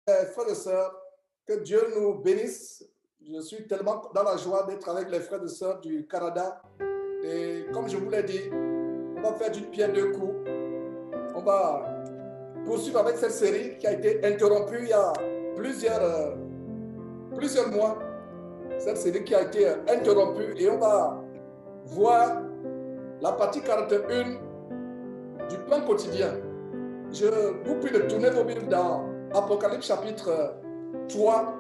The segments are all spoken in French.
Frères et sœurs, que Dieu nous bénisse. Je suis tellement dans la joie d'être avec les frères et sœurs du Canada. Et comme je vous l'ai dit, on va faire d'une pierre deux coups. On va poursuivre avec cette série qui a été interrompue il y a plusieurs mois. Cette série qui a été interrompue et on va voir la partie 41 du plan quotidien. Je vous prie de tourner vos Bibles dans Apocalypse chapitre 3.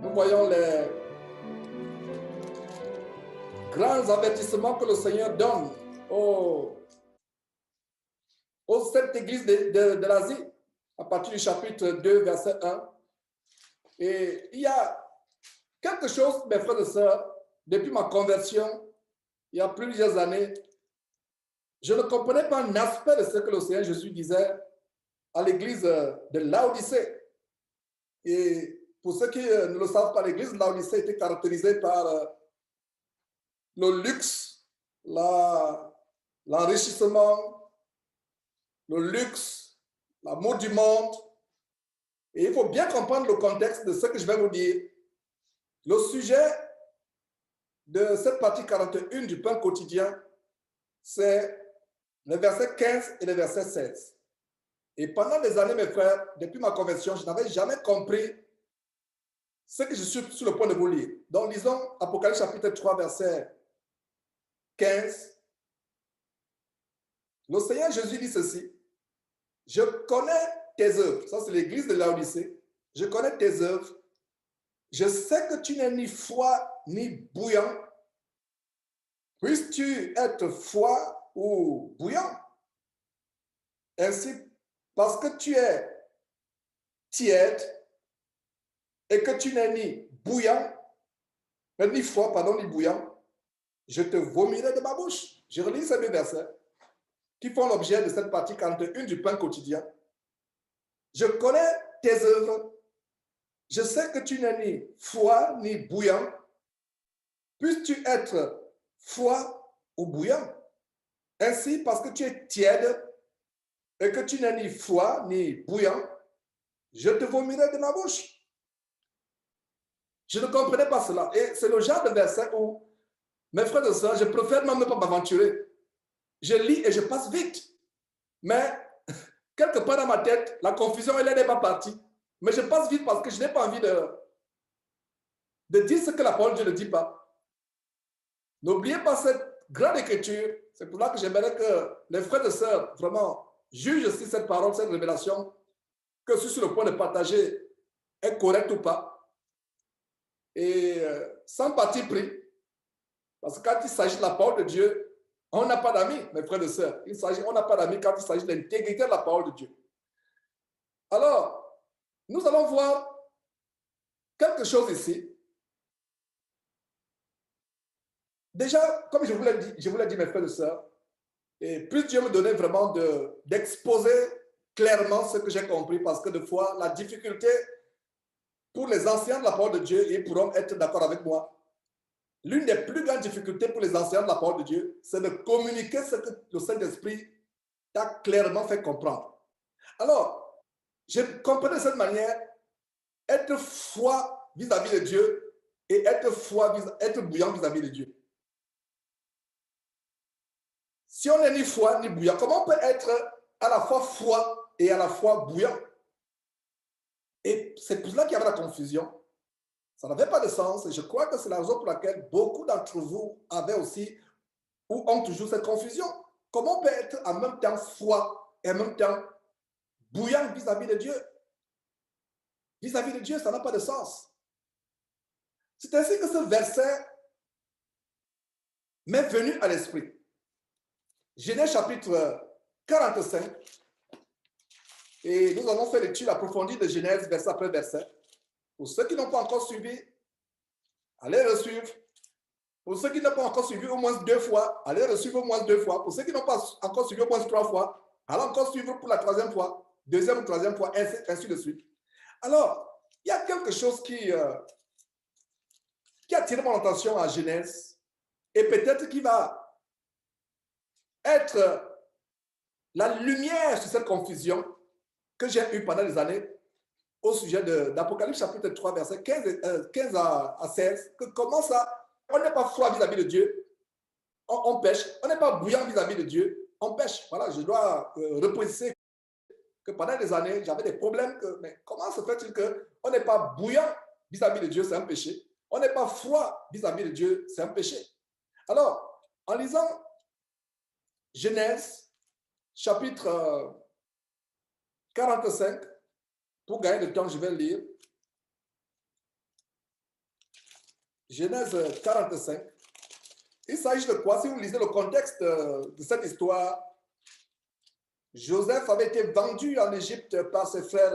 Nous voyons les grands avertissements que le Seigneur donne aux 7 églises de l'Asie, à partir du chapitre 2, verset 1. Et il y a quelque chose, mes frères et sœurs, depuis ma conversion, il y a plusieurs années, je ne comprenais pas un aspect de ce que le Seigneur Jésus disait à l'église de Laodicée. Et pour ceux qui ne le savent pas, l'église de Laodicée était caractérisée par le luxe, l'enrichissement, le luxe, l'amour du monde. Et il faut bien comprendre le contexte de ce que je vais vous dire. Le sujet de cette partie 41 du pain quotidien, c'est les versets 15 et les versets 16. Et pendant des années, mes frères, depuis ma conversion, je n'avais jamais compris ce que je suis sur le point de vous lire. Donc, lisons Apocalypse chapitre 3, verset 15. Le Seigneur Jésus dit ceci: je connais tes œuvres. Ça, c'est l'église de Laodicée. Je connais tes œuvres. Je sais que tu n'es ni froid ni bouillant. Puisses-tu être froid ou bouillant? Ainsi, parce que tu es tiède et que tu n'es ni bouillant, ni froid, pardon, ni bouillant, je te vomirai de ma bouche. Je relis ces deux versets qui font l'objet de cette partie 41 du pain quotidien. Je connais tes œuvres. Je sais que tu n'es ni froid ni bouillant. Puisses-tu être froid ou bouillant? Ainsi, parce que tu es tiède et que tu n'es ni froid ni bouillant, je te vomirai de ma bouche. Je ne comprenais pas cela. Et c'est le genre de verset où, mes frères et sœurs, je préfère même ne pas m'aventurer. Je lis et je passe vite. Mais, quelque part dans ma tête, la confusion, elle n'est pas partie. Mais je passe vite parce que je n'ai pas envie de dire ce que la parole de Dieu ne dit pas. N'oubliez pas cette grande écriture. C'est pour là que j'aimerais que les frères et sœurs vraiment jugent si cette parole, cette révélation, que je suis sur le point de partager est correcte ou pas. Et sans parti pris, parce que quand il s'agit de la parole de Dieu, on n'a pas d'amis, mes frères et sœurs. On n'a pas d'amis quand il s'agit de l'intégrité de la parole de Dieu. Alors, nous allons voir quelque chose ici. Déjà, comme je vous l'ai dit, mes frères et sœurs, et plus Dieu me donnait vraiment d'exposer clairement ce que j'ai compris, parce que des fois, la difficulté pour les anciens de la parole de Dieu, ils pourront être d'accord avec moi. L'une des plus grandes difficultés pour les anciens de la parole de Dieu, c'est de communiquer ce que le Saint-Esprit t'a clairement fait comprendre. Alors, je comprenais de cette manière, être froid vis-à-vis de Dieu et être bouillant vis-à-vis de Dieu. Si on n'est ni froid ni bouillant, comment on peut être à la fois froid et à la fois bouillant? Et c'est pour cela qu'il y avait la confusion. Ça n'avait pas de sens. Et je crois que c'est la raison pour laquelle beaucoup d'entre vous avaient aussi ou ont toujours cette confusion. Comment on peut être en même temps froid et en même temps bouillant vis-à-vis de Dieu? Vis-à-vis de Dieu, ça n'a pas de sens. C'est ainsi que ce verset m'est venu à l'esprit. Genèse chapitre 45. Et nous allons faire l'étude approfondie de Genèse verset après verset. Pour ceux qui n'ont pas encore suivi, allez le suivre. Pour ceux qui n'ont pas encore suivi au moins 2 fois, allez le suivre au moins 2 fois. Pour ceux qui n'ont pas encore suivi au moins 3 fois, allez encore suivre pour la 3e fois, 2e ou 3e fois, ainsi de suite. Alors, il y a quelque chose qui attire mon attention à Genèse et peut-être qui va être la lumière sur cette confusion que j'ai eue pendant des années au sujet d'Apocalypse chapitre 3, verset 15 à 16, que comment ça, on n'est pas froid vis-à-vis de Dieu, on pêche, on n'est pas bouillant vis-à-vis de Dieu, on pêche. Voilà, je dois repréciser que pendant des années, j'avais des problèmes, mais comment se fait-il qu'on n'est pas bouillant vis-à-vis de Dieu, c'est un péché. On n'est pas froid vis-à-vis de Dieu, c'est un péché. Alors, en lisant Genèse, chapitre 45, pour gagner du temps, je vais lire. Genèse 45. Il s'agit de quoi? Si vous lisez le contexte de cette histoire, Joseph avait été vendu en Égypte par ses frères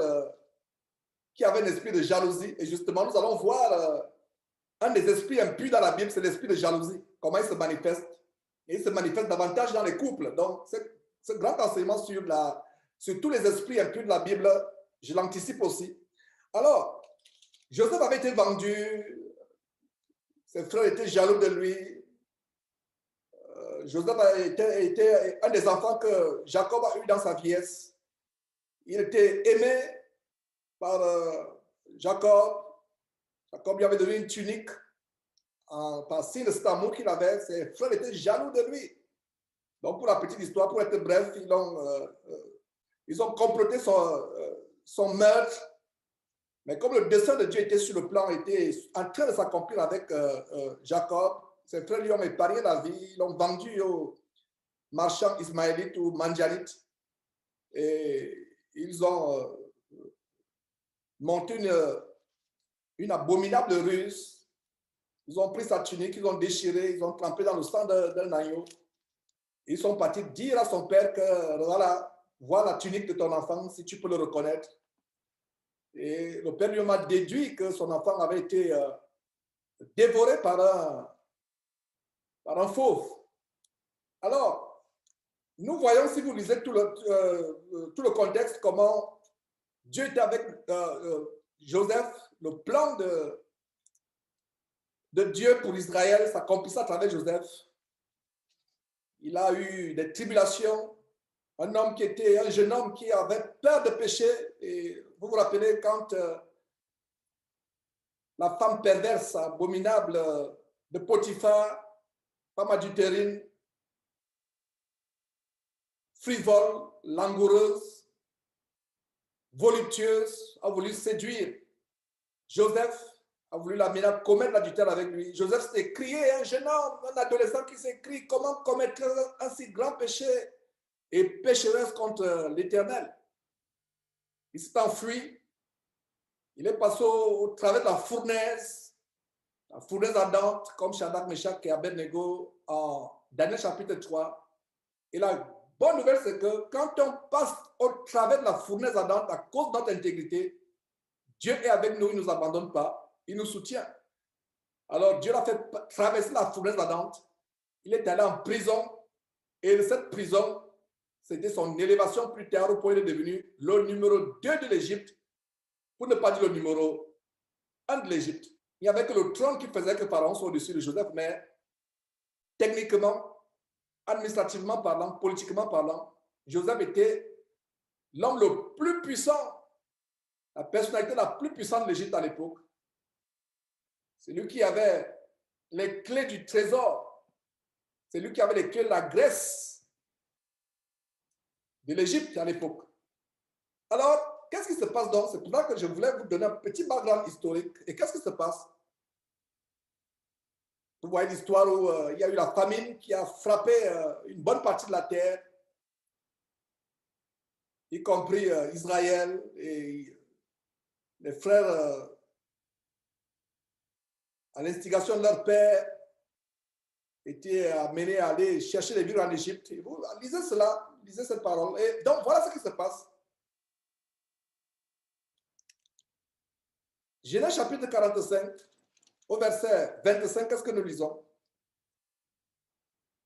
qui avaient un esprit de jalousie. Et justement, nous allons voir un des esprits impurs dans la Bible, c'est l'esprit de jalousie. Comment il se manifeste? Et il se manifeste davantage dans les couples. Donc, ce grand enseignement sur tous les esprits impurs de la Bible, je l'anticipe aussi. Alors, Joseph avait été vendu, ses frères étaient jaloux de lui. Joseph a été un des enfants que Jacob a eu dans sa vieillesse. Il était aimé par Jacob. Jacob lui avait donné une tunique par signe de cet amour qu'il avait. Ses frères étaient jaloux de lui. Donc, pour la petite histoire, pour être bref, ils ont comploté son meurtre. Mais comme le dessein de Dieu était sur le plan, était en train de s'accomplir avec Jacob, ses frères lui ont épargné la vie, ils l'ont vendu aux marchands ismaélites ou mandjanites. Et ils ont monté une abominable ruse. Ils ont pris sa tunique, ils ont déchiré, ils ont trempé dans le sang d'un agneau. Ils sont partis dire à son père que voilà la tunique de ton enfant, si tu peux le reconnaître. Et le père lui a déduit que son enfant avait été dévoré par un fauve. Alors, nous voyons, si vous lisez tout le contexte, comment Dieu était avec Joseph, le plan de Dieu pour Israël s'accomplissait à travers Joseph. Il a eu des tribulations, un jeune homme qui avait peur de pécher. Et vous vous rappelez quand la femme perverse, abominable de Potiphar, femme adultérine, frivole, langoureuse, voluptueuse, a voulu séduire Joseph, a voulu l'amener à commettre l'adultère avec lui. Joseph s'est crié, un jeune homme, un adolescent qui s'est crié, comment commettre un si grand péché et pécheresse contre l'Éternel. Il s'est enfui, il est passé au travers de la fournaise ardente, comme Shadrach, Meshach et Abednego en Daniel chapitre 3. Et la bonne nouvelle, c'est que quand on passe au travers de la fournaise ardente à cause de notre intégrité, Dieu est avec nous, il ne nous abandonne pas, il nous soutient. Alors Dieu l'a fait traverser la fournaise ardente, il est allé en prison, et cette prison, c'était son élévation plus tard au point de devenir le numéro 2 de l'Égypte, pour ne pas dire le numéro 1 de l'Égypte. Il n'y avait que le trône qui faisait que Pharaon soit au-dessus de Joseph, mais techniquement, administrativement parlant, politiquement parlant, Joseph était l'homme le plus puissant, la personnalité la plus puissante de l'Égypte à l'époque. C'est lui qui avait les clés du trésor. C'est lui qui avait les clés de la Grèce, de l'Égypte à l'époque. Alors, qu'est-ce qui se passe donc? C'est pour ça que je voulais vous donner un petit background historique. Et qu'est-ce qui se passe? Vous voyez l'histoire où il y a eu la famine qui a frappé une bonne partie de la terre, y compris Israël, et les frères, à l'instigation de leur père, étaient amenés à aller chercher les vivres en Égypte. Et vous lisez cela, lisez cette parole. Et donc, voilà ce qui se passe. Genèse chapitre 45, au verset 25, qu'est-ce que nous lisons?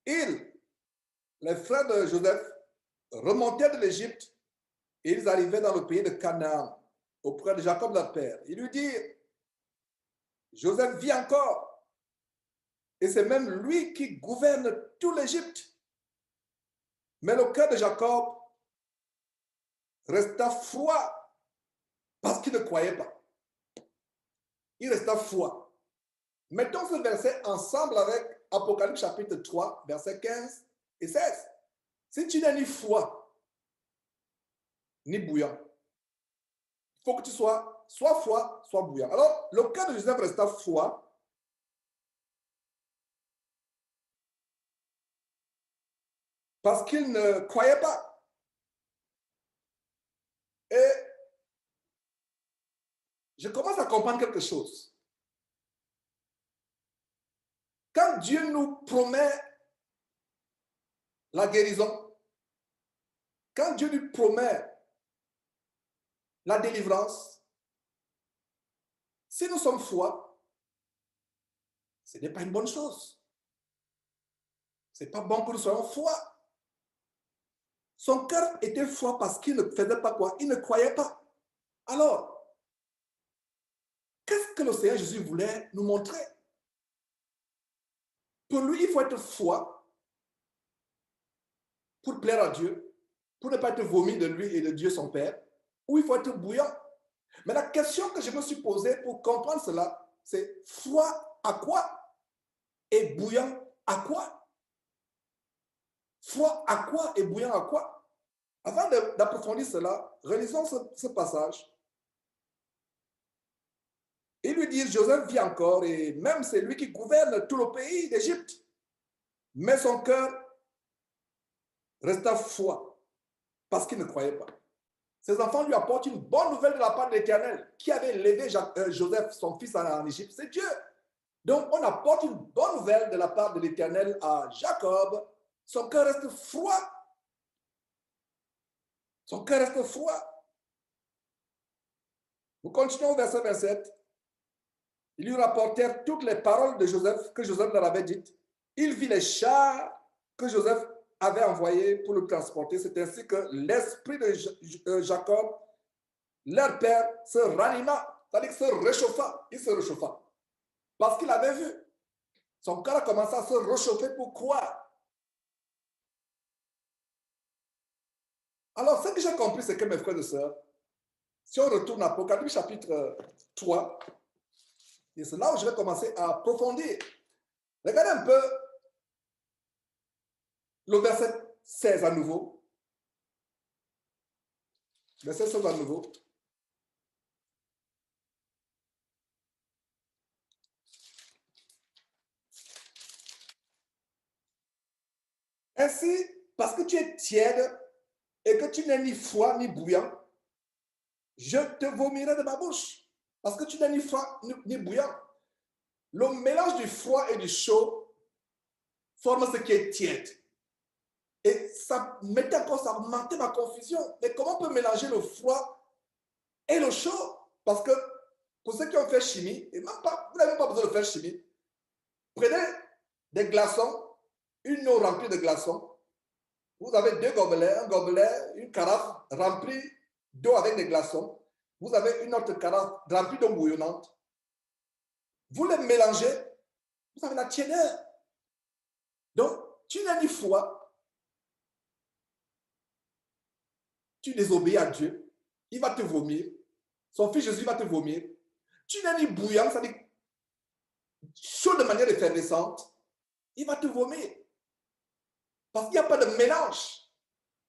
Les frères de Joseph, remontaient de l'Égypte et ils arrivaient dans le pays de Canaan, auprès de Jacob leur père. Il lui dit, Joseph vit encore. Et c'est même lui qui gouverne tout l'Égypte. Mais le cœur de Jacob resta froid parce qu'il ne croyait pas. Il resta foi. Mettons ce verset ensemble avec Apocalypse chapitre 3, versets 15 et 16. Si tu n'as ni foi, ni bouillant, il faut que tu sois soit foi, soit bouillant. Alors, le cas de Joseph resta foi. Parce qu'il ne croyait pas. Et je commence à comprendre quelque chose. Quand Dieu nous promet la guérison, quand Dieu nous promet la délivrance, si nous sommes foi, ce n'est pas une bonne chose. Ce n'est pas bon que nous soyons foi. Son cœur était foi parce qu'il ne faisait pas quoi? Il ne croyait pas. Alors, qu'est-ce que le Seigneur Jésus voulait nous montrer? Pour lui, il faut être foi pour plaire à Dieu, pour ne pas être vomi de lui et de Dieu son Père, ou il faut être bouillant. Mais la question que je me suis posée pour comprendre cela, c'est foi à quoi et bouillant à quoi? Foi à quoi et bouillant à quoi? Avant d'approfondir cela, relisons ce passage. Il lui dit, Joseph vit encore et même c'est lui qui gouverne tout le pays d'Égypte. Mais son cœur resta foi parce qu'il ne croyait pas. Ses enfants lui apportent une bonne nouvelle de la part de l'Éternel qui avait élevé Joseph, son fils, en Égypte. C'est Dieu. Donc, on apporte une bonne nouvelle de la part de l'Éternel à Jacob. Son cœur reste froid. Son cœur reste froid. Nous continuons au verset 27. Ils lui rapportèrent toutes les paroles de Joseph que Joseph leur avait dites. Il vit les chars que Joseph avait envoyés pour le transporter. C'est ainsi que l'esprit de Jacob, leur père, se ranima, c'est-à-dire se réchauffa. Il se réchauffa. Parce qu'il avait vu. Son cœur a commencé à se réchauffer pour croire. Alors, ce que j'ai compris, c'est que mes frères et sœurs, si on retourne à Apocalypse chapitre 3, et c'est là où je vais commencer à approfondir. Regardez un peu le verset 16 à nouveau. Verset 16 à nouveau. Ainsi, parce que tu es tiède et que tu n'es ni froid ni bouillant, je te vomirai de ma bouche. Parce que tu n'es ni froid ni bouillant. Le mélange du froid et du chaud forme ce qui est tiède. Et ça mettait encore, ça augmentait ma confusion. Mais comment on peut mélanger le froid et le chaud? Parce que pour ceux qui ont fait chimie, et même pas, vous n'avez pas besoin de faire chimie, prenez des glaçons, une eau remplie de glaçons. Vous avez deux gobelets, un gobelet, une carafe remplie d'eau avec des glaçons. Vous avez une autre carafe remplie d'eau bouillonnante. Vous les mélangez, vous avez la tiédeur. Donc, tu n'as ni foi, tu désobéis à Dieu, il va te vomir. Son fils Jésus va te vomir. Tu n'as ni bouillant, c'est-à-dire chaud de manière effervescente, il va te vomir. Parce qu'il n'y a pas de mélange.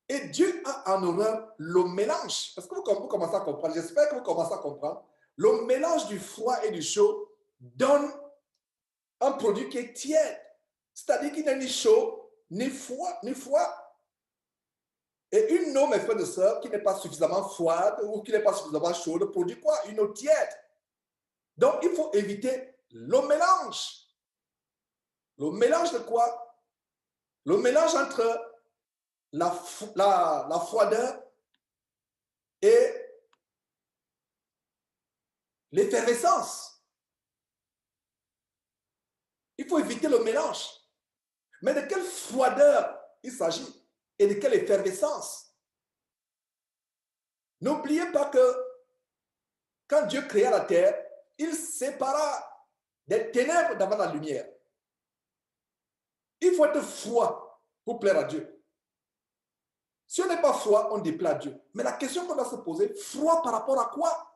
Et Dieu a en horreur le mélange. Est-ce que vous commencez à comprendre? J'espère que vous commencez à comprendre. Le mélange du froid et du chaud donne un produit qui est tiède. C'est-à-dire qu'il n'est ni chaud, ni froid. Et une eau, mes frères et sœurs, qui n'est pas suffisamment froide ou qui n'est pas suffisamment chaude, produit quoi? Une eau tiède. Donc, il faut éviter le mélange. Le mélange de quoi? Le mélange entre la froideur et l'effervescence. Il faut éviter le mélange. Mais de quelle froideur il s'agit et de quelle effervescence? N'oubliez pas que quand Dieu créa la terre, il sépara des ténèbres d'avant la lumière. Il faut être froid pour plaire à Dieu. Si on n'est pas froid, on déplaît à Dieu. Mais la question qu'on doit se poser, froid par rapport à quoi?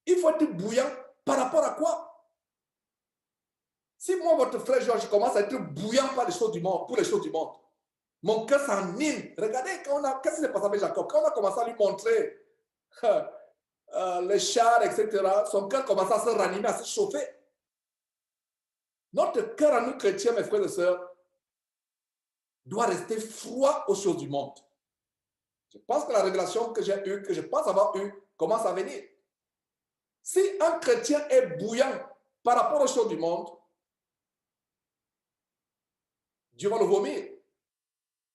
Il faut être bouillant par rapport à quoi? Si moi, votre frère Georges, je commence à être bouillant par les choses du monde, pour les choses du monde, mon cœur s'anime. Regardez, qu'est-ce qui s'est passé avec Jacob? Quand on a commencé à lui montrer les chars, etc., son cœur commence à se ranimer, à se chauffer. Notre cœur à nous chrétiens, mes frères et sœurs, doit rester froid aux choses du monde. Je pense que la révélation que j'ai eue, que je pense avoir eue, commence à venir. Si un chrétien est bouillant par rapport aux choses du monde, Dieu va le vomir.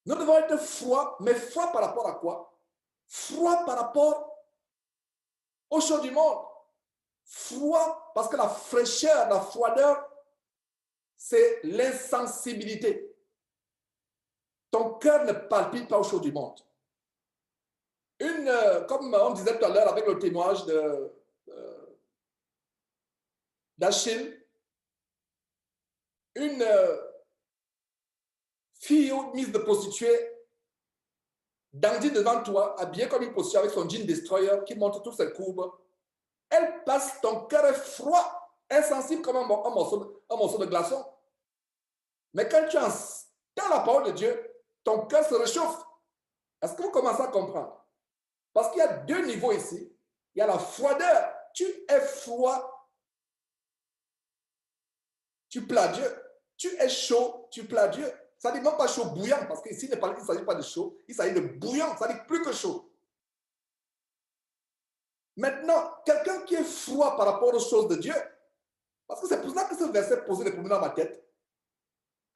Nous devons être froids, mais froids par rapport à quoi? Froid par rapport aux choses du monde. Froid parce que la fraîcheur, la froideur, c'est l'insensibilité. Ton cœur ne palpite pas aux choses du monde. Comme on disait tout à l'heure avec le témoignage d'Achille, une fille mise de prostituée, dandie devant toi, habillée comme une prostituée avec son jean destroyer qui montre toutes ses courbes, elle passe, ton cœur est froid, insensible comme un morceau de glaçon. Mais quand tu es dans la parole de Dieu, ton cœur se réchauffe. Est-ce que vous commencez à comprendre? Parce qu'il y a deux niveaux ici. Il y a la froideur. Tu es froid, tu plais Dieu. Tu es chaud, tu plais Dieu. Ça ne dit même pas chaud bouillant, parce qu'ici, il ne s'agit pas de chaud, il s'agit de bouillant, ça dit plus que chaud. Maintenant, quelqu'un qui est froid par rapport aux choses de Dieu, parce que c'est pour ça que ce verset posé les premiers dans ma tête.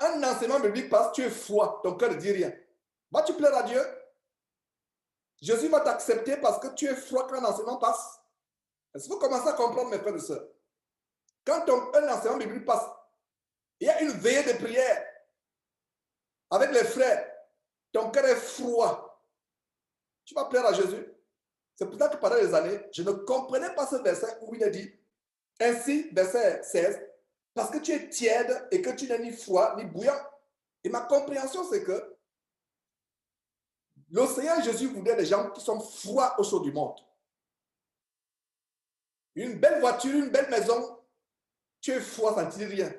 Un enseignement biblique passe, tu es froid, ton cœur ne dit rien. Vas-tu plaire à Dieu? Jésus va t'accepter parce que tu es froid quand un enseignement passe. Est-ce que vous commencez à comprendre, mes frères et sœurs? Quand un enseignement biblique passe, il y a une veillée de prière avec les frères, ton cœur est froid. Tu vas plaire à Jésus. C'est pour ça que pendant des années, je ne comprenais pas ce verset où il a dit, ainsi, verset 16, parce que tu es tiède et que tu n'es ni froid ni bouillant. Et ma compréhension, c'est que le Seigneur Jésus voulait des gens qui sont froids aux choses du monde. Une belle voiture, une belle maison, tu es froid, ça ne dit rien.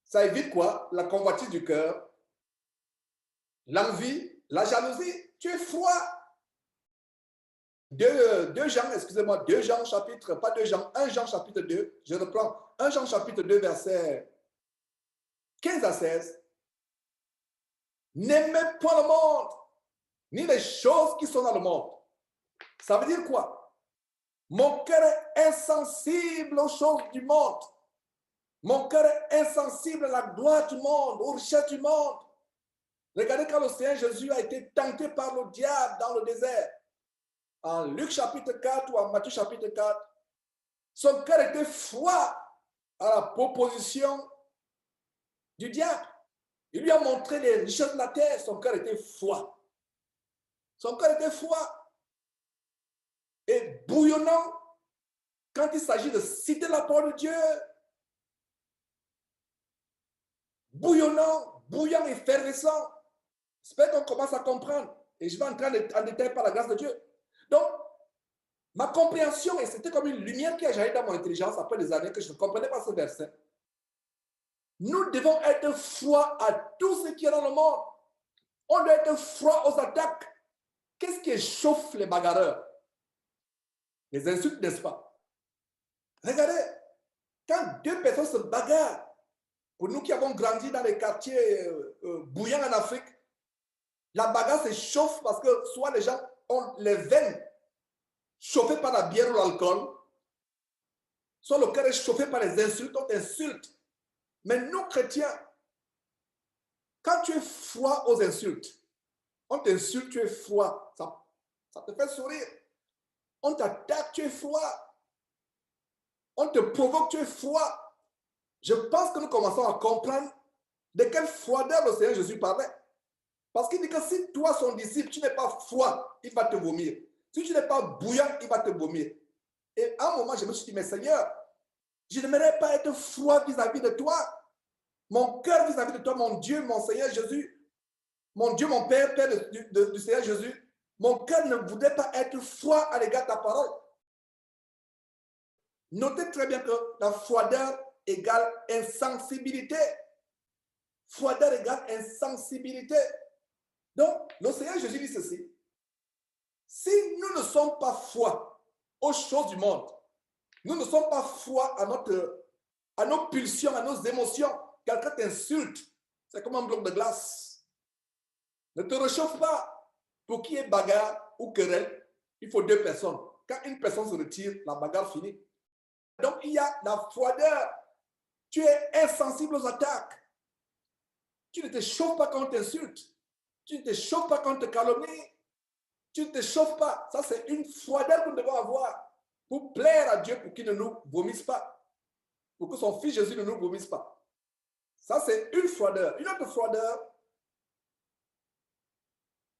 Ça évite quoi? La convoitise du cœur, l'envie, la jalousie. Tu es froid. 2 Jean, excusez-moi, 2 Jean chapitre, pas 2 Jean, 1 Jean chapitre 2, je reprends, 1 Jean chapitre 2 verset 15 à 16. N'aimez pas le monde, ni les choses qui sont dans le monde. Ça veut dire quoi? Mon cœur est insensible aux choses du monde. Mon cœur est insensible à la gloire du monde, aux richesses du monde. Regardez quand le Seigneur Jésus a été tenté par le diable dans le désert. En Luc chapitre 4 ou en Matthieu chapitre 4, son cœur était froid à la proposition du diable. Il lui a montré les richesses de la terre, son cœur était froid. Son cœur était froid et bouillonnant quand il s'agit de citer la parole de Dieu. Bouillonnant, bouillant, effervescent. J'espère qu'on commence à comprendre. Et je vais entrer en détail par la grâce de Dieu. Donc, ma compréhension, et c'était comme une lumière qui a jailli dans mon intelligence après des années que je ne comprenais pas ce verset. Nous devons être froids à tout ce qui est dans le monde. On doit être froid aux attaques. Qu'est-ce qui chauffe les bagarreurs? Les insultes, n'est-ce pas? Regardez, quand 2 personnes se bagarrent, pour nous qui avons grandi dans les quartiers bouillants en Afrique, la bagarre se chauffe parce que soit les gens ont les veines chauffées par la bière ou l'alcool, soit le cœur est chauffé par les insultes, on t'insulte. Mais nous, chrétiens, quand tu es froid aux insultes, on t'insulte, tu es froid, ça te fait sourire. On t'attaque, tu es froid. On te provoque, tu es froid. Je pense que nous commençons à comprendre de quelle froideur le Seigneur Jésus parlait. Parce qu'il dit que si toi, son disciple, tu n'es pas froid, il va te vomir. Si tu n'es pas bouillant, il va te vomir. Et à un moment, je me suis dit, mais Seigneur, je n'aimerais pas être froid vis-à-vis de toi. Mon cœur vis-à-vis de toi, mon Dieu, mon Seigneur Jésus, mon Dieu, mon Père, Père du Seigneur Jésus, mon cœur ne voudrait pas être froid à l'égard de ta parole. Notez très bien que la froideur égale insensibilité. Froideur égale insensibilité. Donc, le Seigneur Jésus dit ceci. Si nous ne sommes pas froids aux choses du monde, nous ne sommes pas froids à nos pulsions, à nos émotions, quelqu'un t'insulte, c'est comme un bloc de glace. Ne te réchauffe pas. Pour qu'il y ait bagarre ou querelle, il faut 2 personnes. Quand une personne se retire, la bagarre finit. Donc, il y a la froideur. Tu es insensible aux attaques. Tu ne te chauffes pas quand on t'insulte. Tu ne te chauffes pas quand on te calomnie. Tu ne te chauffes pas. Ça, c'est une froideur que nous devons avoir pour plaire à Dieu, pour qu'il ne nous vomisse pas. Pour que son fils Jésus ne nous vomisse pas. Ça, c'est une froideur. Une autre froideur,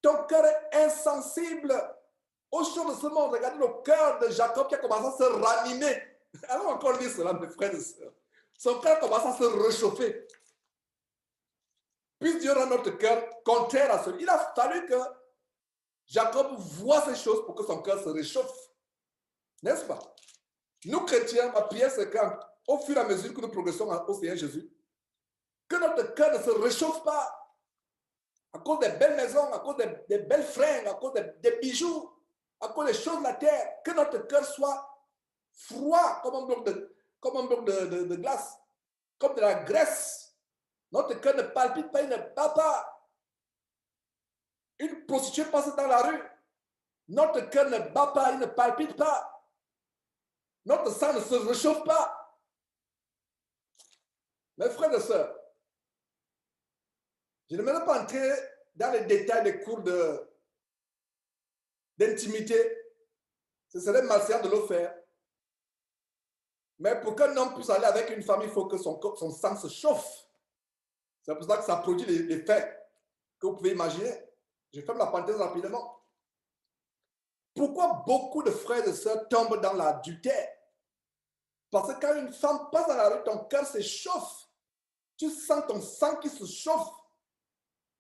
ton cœur est insensible aux choses de ce monde. Regardez le cœur de Jacob qui a commencé à se ranimer. Alors encore lire cela, mes frères et sœurs. Son cœur commence à se réchauffer. Puisse Dieu rendre notre cœur contraire à celui. Il a fallu que Jacob voit ces choses pour que son cœur se réchauffe. N'est-ce pas? Nous chrétiens, ma prière c'est qu'au fur et à mesure que nous progressons au Seigneur Jésus, que notre cœur ne se réchauffe pas à cause des belles maisons, à cause des belles fringues, à cause des bijoux, à cause des choses de la terre, que notre cœur soit froid comme un bloc de glace, comme de la graisse. Notre cœur ne palpite pas, il ne bat pas. Une prostituée passe dans la rue. Notre cœur ne bat pas, il ne palpite pas. Notre sang ne se réchauffe pas. Mes frères et sœurs, je ne vais pas entrer dans les détails des cours d'intimité. Ce serait malsain de le faire. Mais pour qu'un homme puisse aller avec une femme, il faut que son sang se chauffe. C'est pour ça que ça produit l'effet que vous pouvez imaginer. Je ferme la parenthèse rapidement. Pourquoi beaucoup de frères et sœurs tombent dans l'adultère? Parce que quand une femme passe dans la rue, ton cœur se chauffe. Tu sens ton sang qui se chauffe.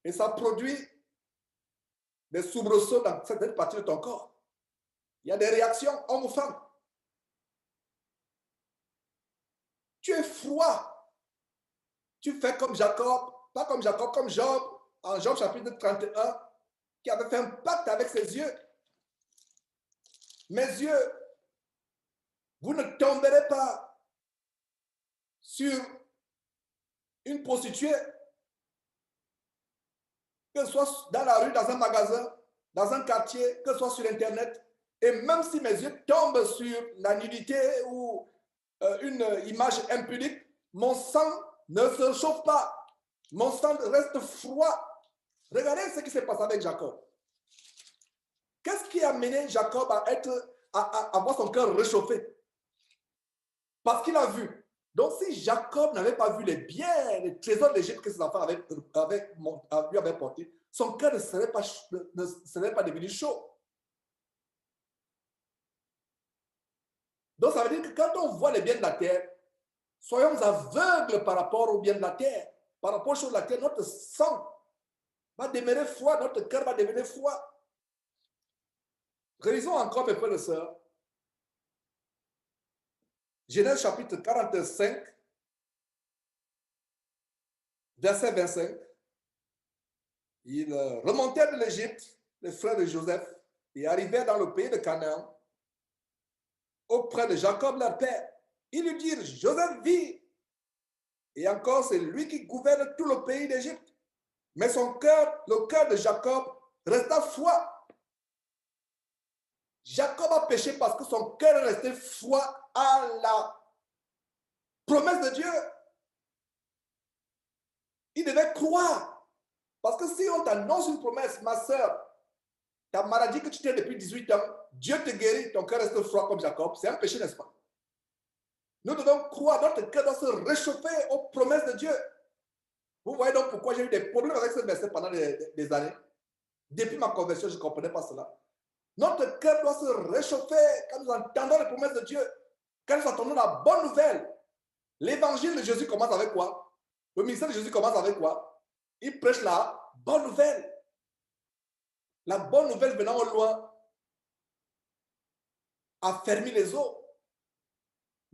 Et ça produit des soubresauts dans certaines parties de ton corps. Il y a des réactions, homme ou femme. Tu es froid. Tu fais comme Jacob, pas comme Jacob, comme Job, en Job chapitre 31, qui avait fait un pacte avec ses yeux. Mes yeux, vous ne tomberez pas sur une prostituée, que ce soit dans la rue, dans un magasin, dans un quartier, que ce soit sur Internet. Et même si mes yeux tombent sur la nudité ou une image impudique, mon sang ne se chauffe pas. Mon sang reste froid. Regardez ce qui s'est passé avec Jacob. Qu'est-ce qui a amené Jacob à avoir son cœur réchauffé? Parce qu'il a vu. Donc, si Jacob n'avait pas vu les biens, les trésors d'Égypte que ses enfants lui avaient portés, son cœur ne serait pas devenu chaud. Donc, ça veut dire que quand on voit les biens de la terre, soyons aveugles par rapport aux biens de la terre. Par rapport aux choses de la terre, notre sang va demeurer froid, notre cœur va devenir froid. Réalisons encore, mes frères et sœurs, Genèse chapitre 45, verset 25. Ils remontèrent de l'Égypte, les frères de Joseph, et arrivèrent dans le pays de Canaan, auprès de Jacob, leur père. Ils lui dirent, Joseph vit, et encore c'est lui qui gouverne tout le pays d'Égypte. Mais son cœur, le cœur de Jacob, resta froid. Jacob a péché parce que son cœur est resté froid à la promesse de Dieu. Il devait croire. Parce que si on t'annonce une promesse, ma soeur, ta maladie que tu tiens depuis 18 ans, Dieu te guérit, ton cœur reste froid comme Jacob, c'est un péché, n'est-ce pas? Nous devons croire, notre cœur doit se réchauffer aux promesses de Dieu. Vous voyez donc pourquoi j'ai eu des problèmes avec ce verset pendant des années. Depuis ma conversion, je ne comprenais pas cela. Notre cœur doit se réchauffer quand nous entendons les promesses de Dieu. Quand nous entendons la bonne nouvelle. L'évangile de Jésus commence avec quoi? Le ministère de Jésus commence avec quoi? Il prêche la bonne nouvelle. La bonne nouvelle venant au loin affermit les eaux.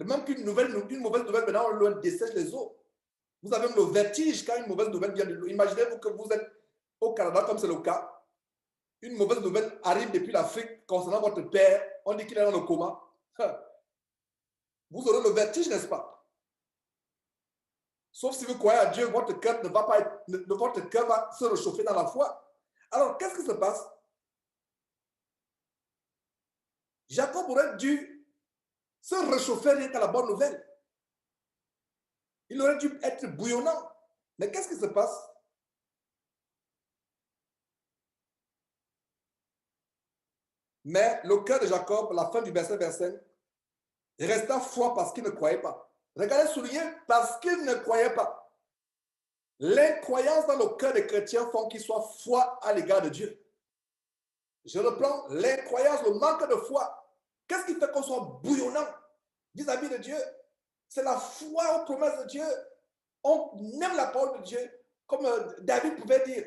De même qu'une mauvaise nouvelle, maintenant, on dessèche les eaux. Vous avez le vertige quand une mauvaise nouvelle vient de l'eau. Imaginez-vous que vous êtes au Canada, comme c'est le cas. Une mauvaise nouvelle arrive depuis l'Afrique concernant votre père. On dit qu'il est dans le coma. Vous aurez le vertige, n'est-ce pas? Sauf si vous croyez à Dieu, votre cœur votre cœur va se réchauffer dans la foi. Alors, qu'est-ce qui se passe? Jacob aurait dû se réchauffer rien qu'à la bonne nouvelle. Il aurait dû être bouillonnant. Mais qu'est-ce qui se passe? Mais le cœur de Jacob, la fin du verset 25, resta froid parce qu'il ne croyait pas. Regardez, souligné, parce qu'il ne croyait pas. L'incroyance dans le cœur des chrétiens font qu'ils soient froids à l'égard de Dieu. Je reprends, l'incroyance, le manque de foi. Qu'est-ce qui fait qu'on soit bouillonnant vis-à-vis de Dieu? C'est la foi aux promesses de Dieu. On aime la parole de Dieu. Comme David pouvait dire,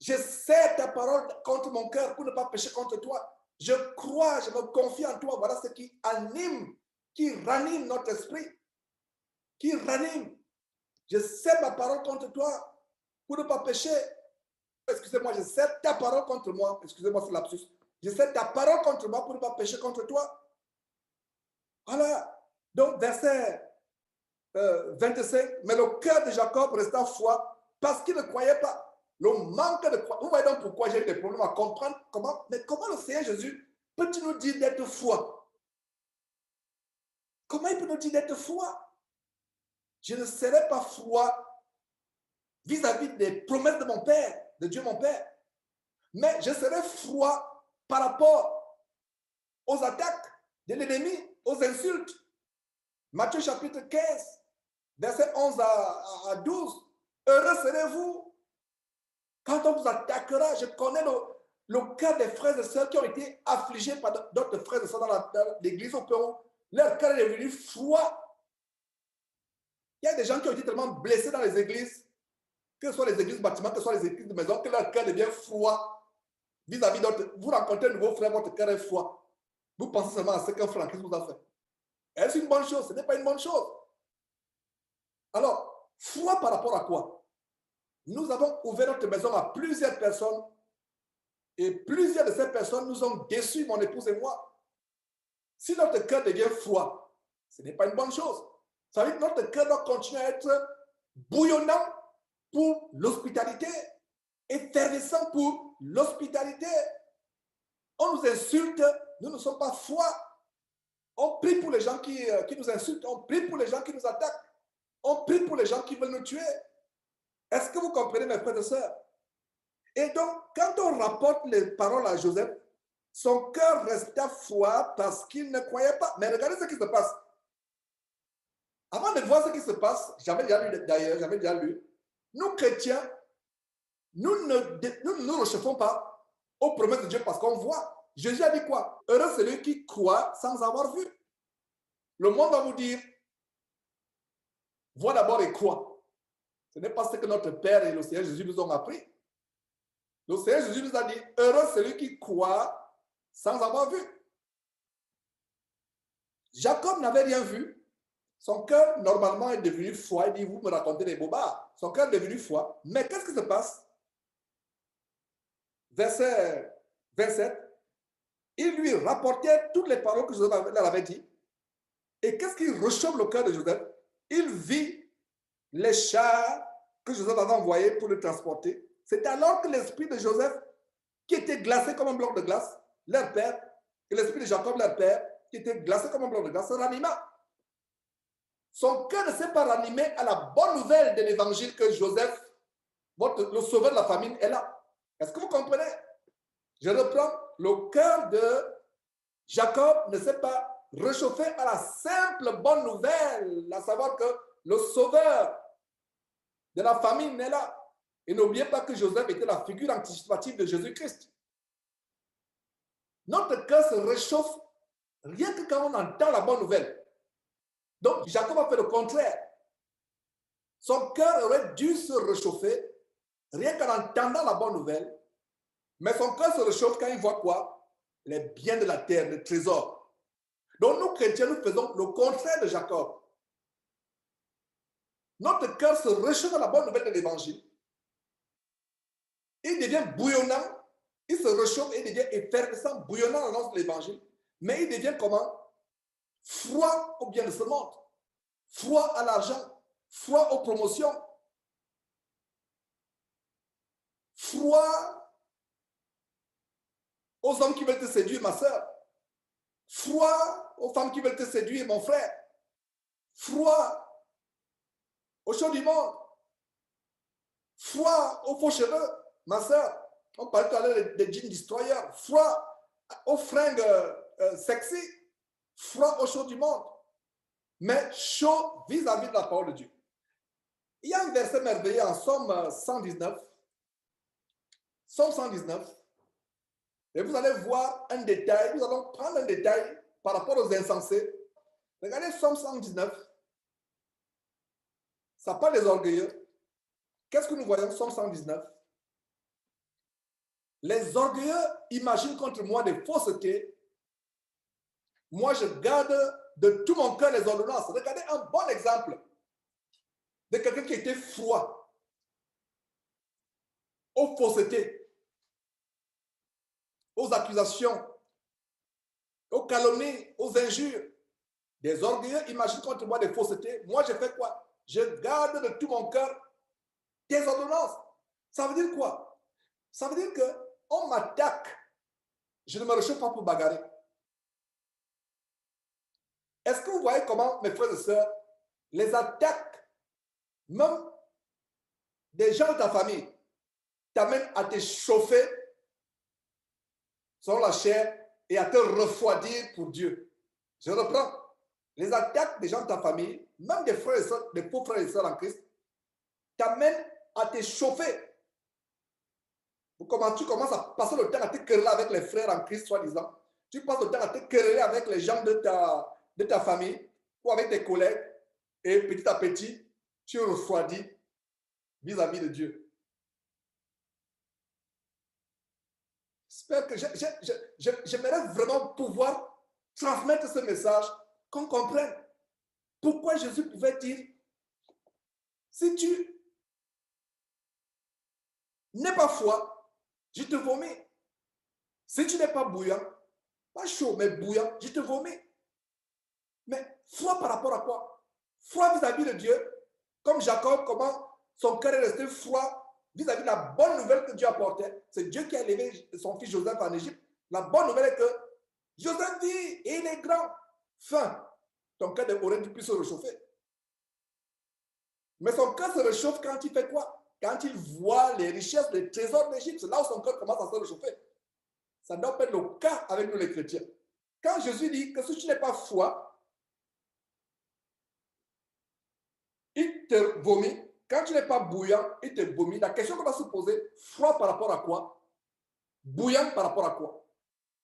je sais ta parole contre mon cœur pour ne pas pécher contre toi. Je crois, je me confie en toi. Voilà ce qui anime, qui ranime notre esprit. Qui ranime. Je sais ma parole contre toi pour ne pas pécher. Excusez-moi, je sais ta parole contre moi. Excusez-moi, c'est lapsus. Je sais ta parole contre moi pour ne pas pécher contre toi. Voilà. Donc, verset 25. Mais le cœur de Jacob resta froid parce qu'il ne croyait pas. Le manque de croyance. Vous voyez donc pourquoi j'ai des problèmes à comprendre comment. Mais comment le Seigneur Jésus peut-il nous dire d'être froid? Comment il peut nous dire d'être froid? Je ne serai pas froid vis-à-vis des promesses de mon Père, de Dieu mon Père. Mais je serai froid par rapport aux attaques de l'ennemi, aux insultes. Matthieu chapitre 15, verset 11 à 12. Heureux serez-vous quand on vous attaquera. Je connais le cœur des frères et sœurs qui ont été affligés par d'autres frères et sœurs dans l'église au Pérou. Leur cœur est devenu froid. Il y a des gens qui ont été tellement blessés dans les églises, que ce soit les églises bâtiments, que ce soit les églises de maison, que leur cœur devient froid vis-à-vis d'autres. Vous rencontrez un nouveau frère, votre cœur est froid. Vous pensez seulement à ce qu'un frère en Christ vous a fait. Est-ce une bonne chose? Ce n'est pas une bonne chose. Alors, froid par rapport à quoi? Nous avons ouvert notre maison à plusieurs personnes et plusieurs de ces personnes nous ont déçus, mon épouse et moi. Si notre cœur devient froid, ce n'est pas une bonne chose. Ça veut dire que notre cœur doit continuer à être bouillonnant pour l'hospitalité, effervescent pour l'hospitalité. On nous insulte, nous ne sommes pas froids. On prie pour les gens qui nous insultent, on prie pour les gens qui nous attaquent, on prie pour les gens qui veulent nous tuer. Est-ce que vous comprenez, mes frères et sœurs? Et donc, quand on rapporte les paroles à Joseph, son cœur resta froid parce qu'il ne croyait pas. Mais regardez ce qui se passe. Avant de voir ce qui se passe, j'avais déjà lu, nous chrétiens, nous ne nous réchauffons pas aux promesses de Dieu parce qu'on voit. Jésus a dit quoi? Heureux celui qui croit sans avoir vu. Le monde va vous dire, vois d'abord et crois. Ce n'est pas ce que notre Père et le Seigneur Jésus nous ont appris. Le Seigneur Jésus nous a dit, heureux celui qui croit sans avoir vu. Jacob n'avait rien vu. Son cœur, normalement, est devenu froid. Il dit, vous me racontez des bobards. Son cœur est devenu froid. Mais qu'est-ce qui se passe? Verset 27. Il lui rapportait toutes les paroles que Joseph leur avait dit. Et qu'est-ce qui réchauffe le cœur de Joseph? Il vit les chars que Joseph avait envoyés pour le transporter. C'est alors que l'esprit de Joseph, qui était glacé comme un bloc de glace, leur père, et l'esprit de Jacob, leur père, qui était glacé comme un bloc de glace, se ranima. Son cœur ne s'est pas ranimé à la bonne nouvelle de l'évangile que Joseph, le sauveur de la famine, est là. Est-ce que vous comprenez? Je reprends. Le cœur de Jacob ne s'est pas réchauffé à la simple bonne nouvelle, à savoir que le sauveur de la famine est là. Et n'oubliez pas que Joseph était la figure anticipative de Jésus-Christ. Notre cœur se réchauffe rien que quand on entend la bonne nouvelle. Donc, Jacob a fait le contraire. Son cœur aurait dû se réchauffer rien qu'en entendant la bonne nouvelle. Mais son cœur se réchauffe quand il voit quoi? Les biens de la terre, les trésors. Donc nous, chrétiens, nous faisons le contraire de Jacob. Notre cœur se réchauffe à la bonne nouvelle de l'évangile. Il devient bouillonnant, il se réchauffe et il devient effervescent, bouillonnant à l'annonce de l'évangile. Mais il devient comment? Froid au bien de ce monde, froid à l'argent, froid aux promotions, froid aux hommes qui veulent te séduire, ma soeur, froid aux femmes qui veulent te séduire, mon frère, froid aux choses du monde, froid aux faux cheveux, ma soeur. On parlait tout à l'heure des jeans destroyers, froid aux fringues sexy, froid aux choses du monde, mais chaud vis-à-vis de la parole de Dieu. Il y a un verset merveilleux en Somme 119. Somme 119. Et vous allez voir un détail, nous allons prendre un détail par rapport aux insensés. Regardez Somme 119. Ça parle des orgueilleux. Qu'est-ce que nous voyons Somme 119? Les orgueilleux imaginent contre moi des faussetés. Moi, je garde de tout mon cœur les ordonnances. Regardez un bon exemple de quelqu'un qui était froid aux faussetés, aux accusations, aux calomnies, aux injures. Des orgueilleux imaginent contre moi des faussetés. Moi, je fais quoi? Je garde de tout mon cœur des ordonnances. Ça veut dire quoi? Ça veut dire qu'on m'attaque. Je ne me réchauffe pas pour bagarrer. Est-ce que vous voyez comment, mes frères et sœurs, les attaques, même des gens de ta famille, t'amènent à te chauffer selon la chair et à te refroidir pour Dieu? Je reprends. Les attaques des gens de ta famille, même des frères et sœurs, des pauvres frères et sœurs en Christ, t'amènent à te chauffer. Tu commences à passer le temps à te quereller avec les frères en Christ, soi-disant. Tu passes le temps à te quereller avec les gens de ta famille ou avec tes collègues. Et petit à petit, tu refroidis vis-à-vis de Dieu. J'espère que j'aimerais vraiment pouvoir transmettre ce message, qu'on comprenne pourquoi Jésus pouvait dire, si tu n'es pas froid, je te vomis. Si tu n'es pas bouillant, pas chaud, mais bouillant, je te vomis. Mais froid par rapport à quoi? Froid vis-à-vis de Dieu, comme Jacob, comment son cœur est resté froid vis-à-vis de la bonne nouvelle que Dieu apportait. C'est Dieu qui a élevé son fils Joseph en Égypte. La bonne nouvelle est que Joseph vit et il est grand. Fin. Ton cœur aurait dû plus se réchauffer. Mais son cœur se réchauffe quand il fait quoi? Quand il voit les richesses, les trésors d'Égypte. C'est là où son cœur commence à se réchauffer. Ça doit pas être le cas avec nous les chrétiens. Quand Jésus dit que si tu n'es pas froid, il te vomit. Quand tu n'es pas bouillant, il te vomit. La question qu'on va se poser, froid par rapport à quoi? Bouillant par rapport à quoi?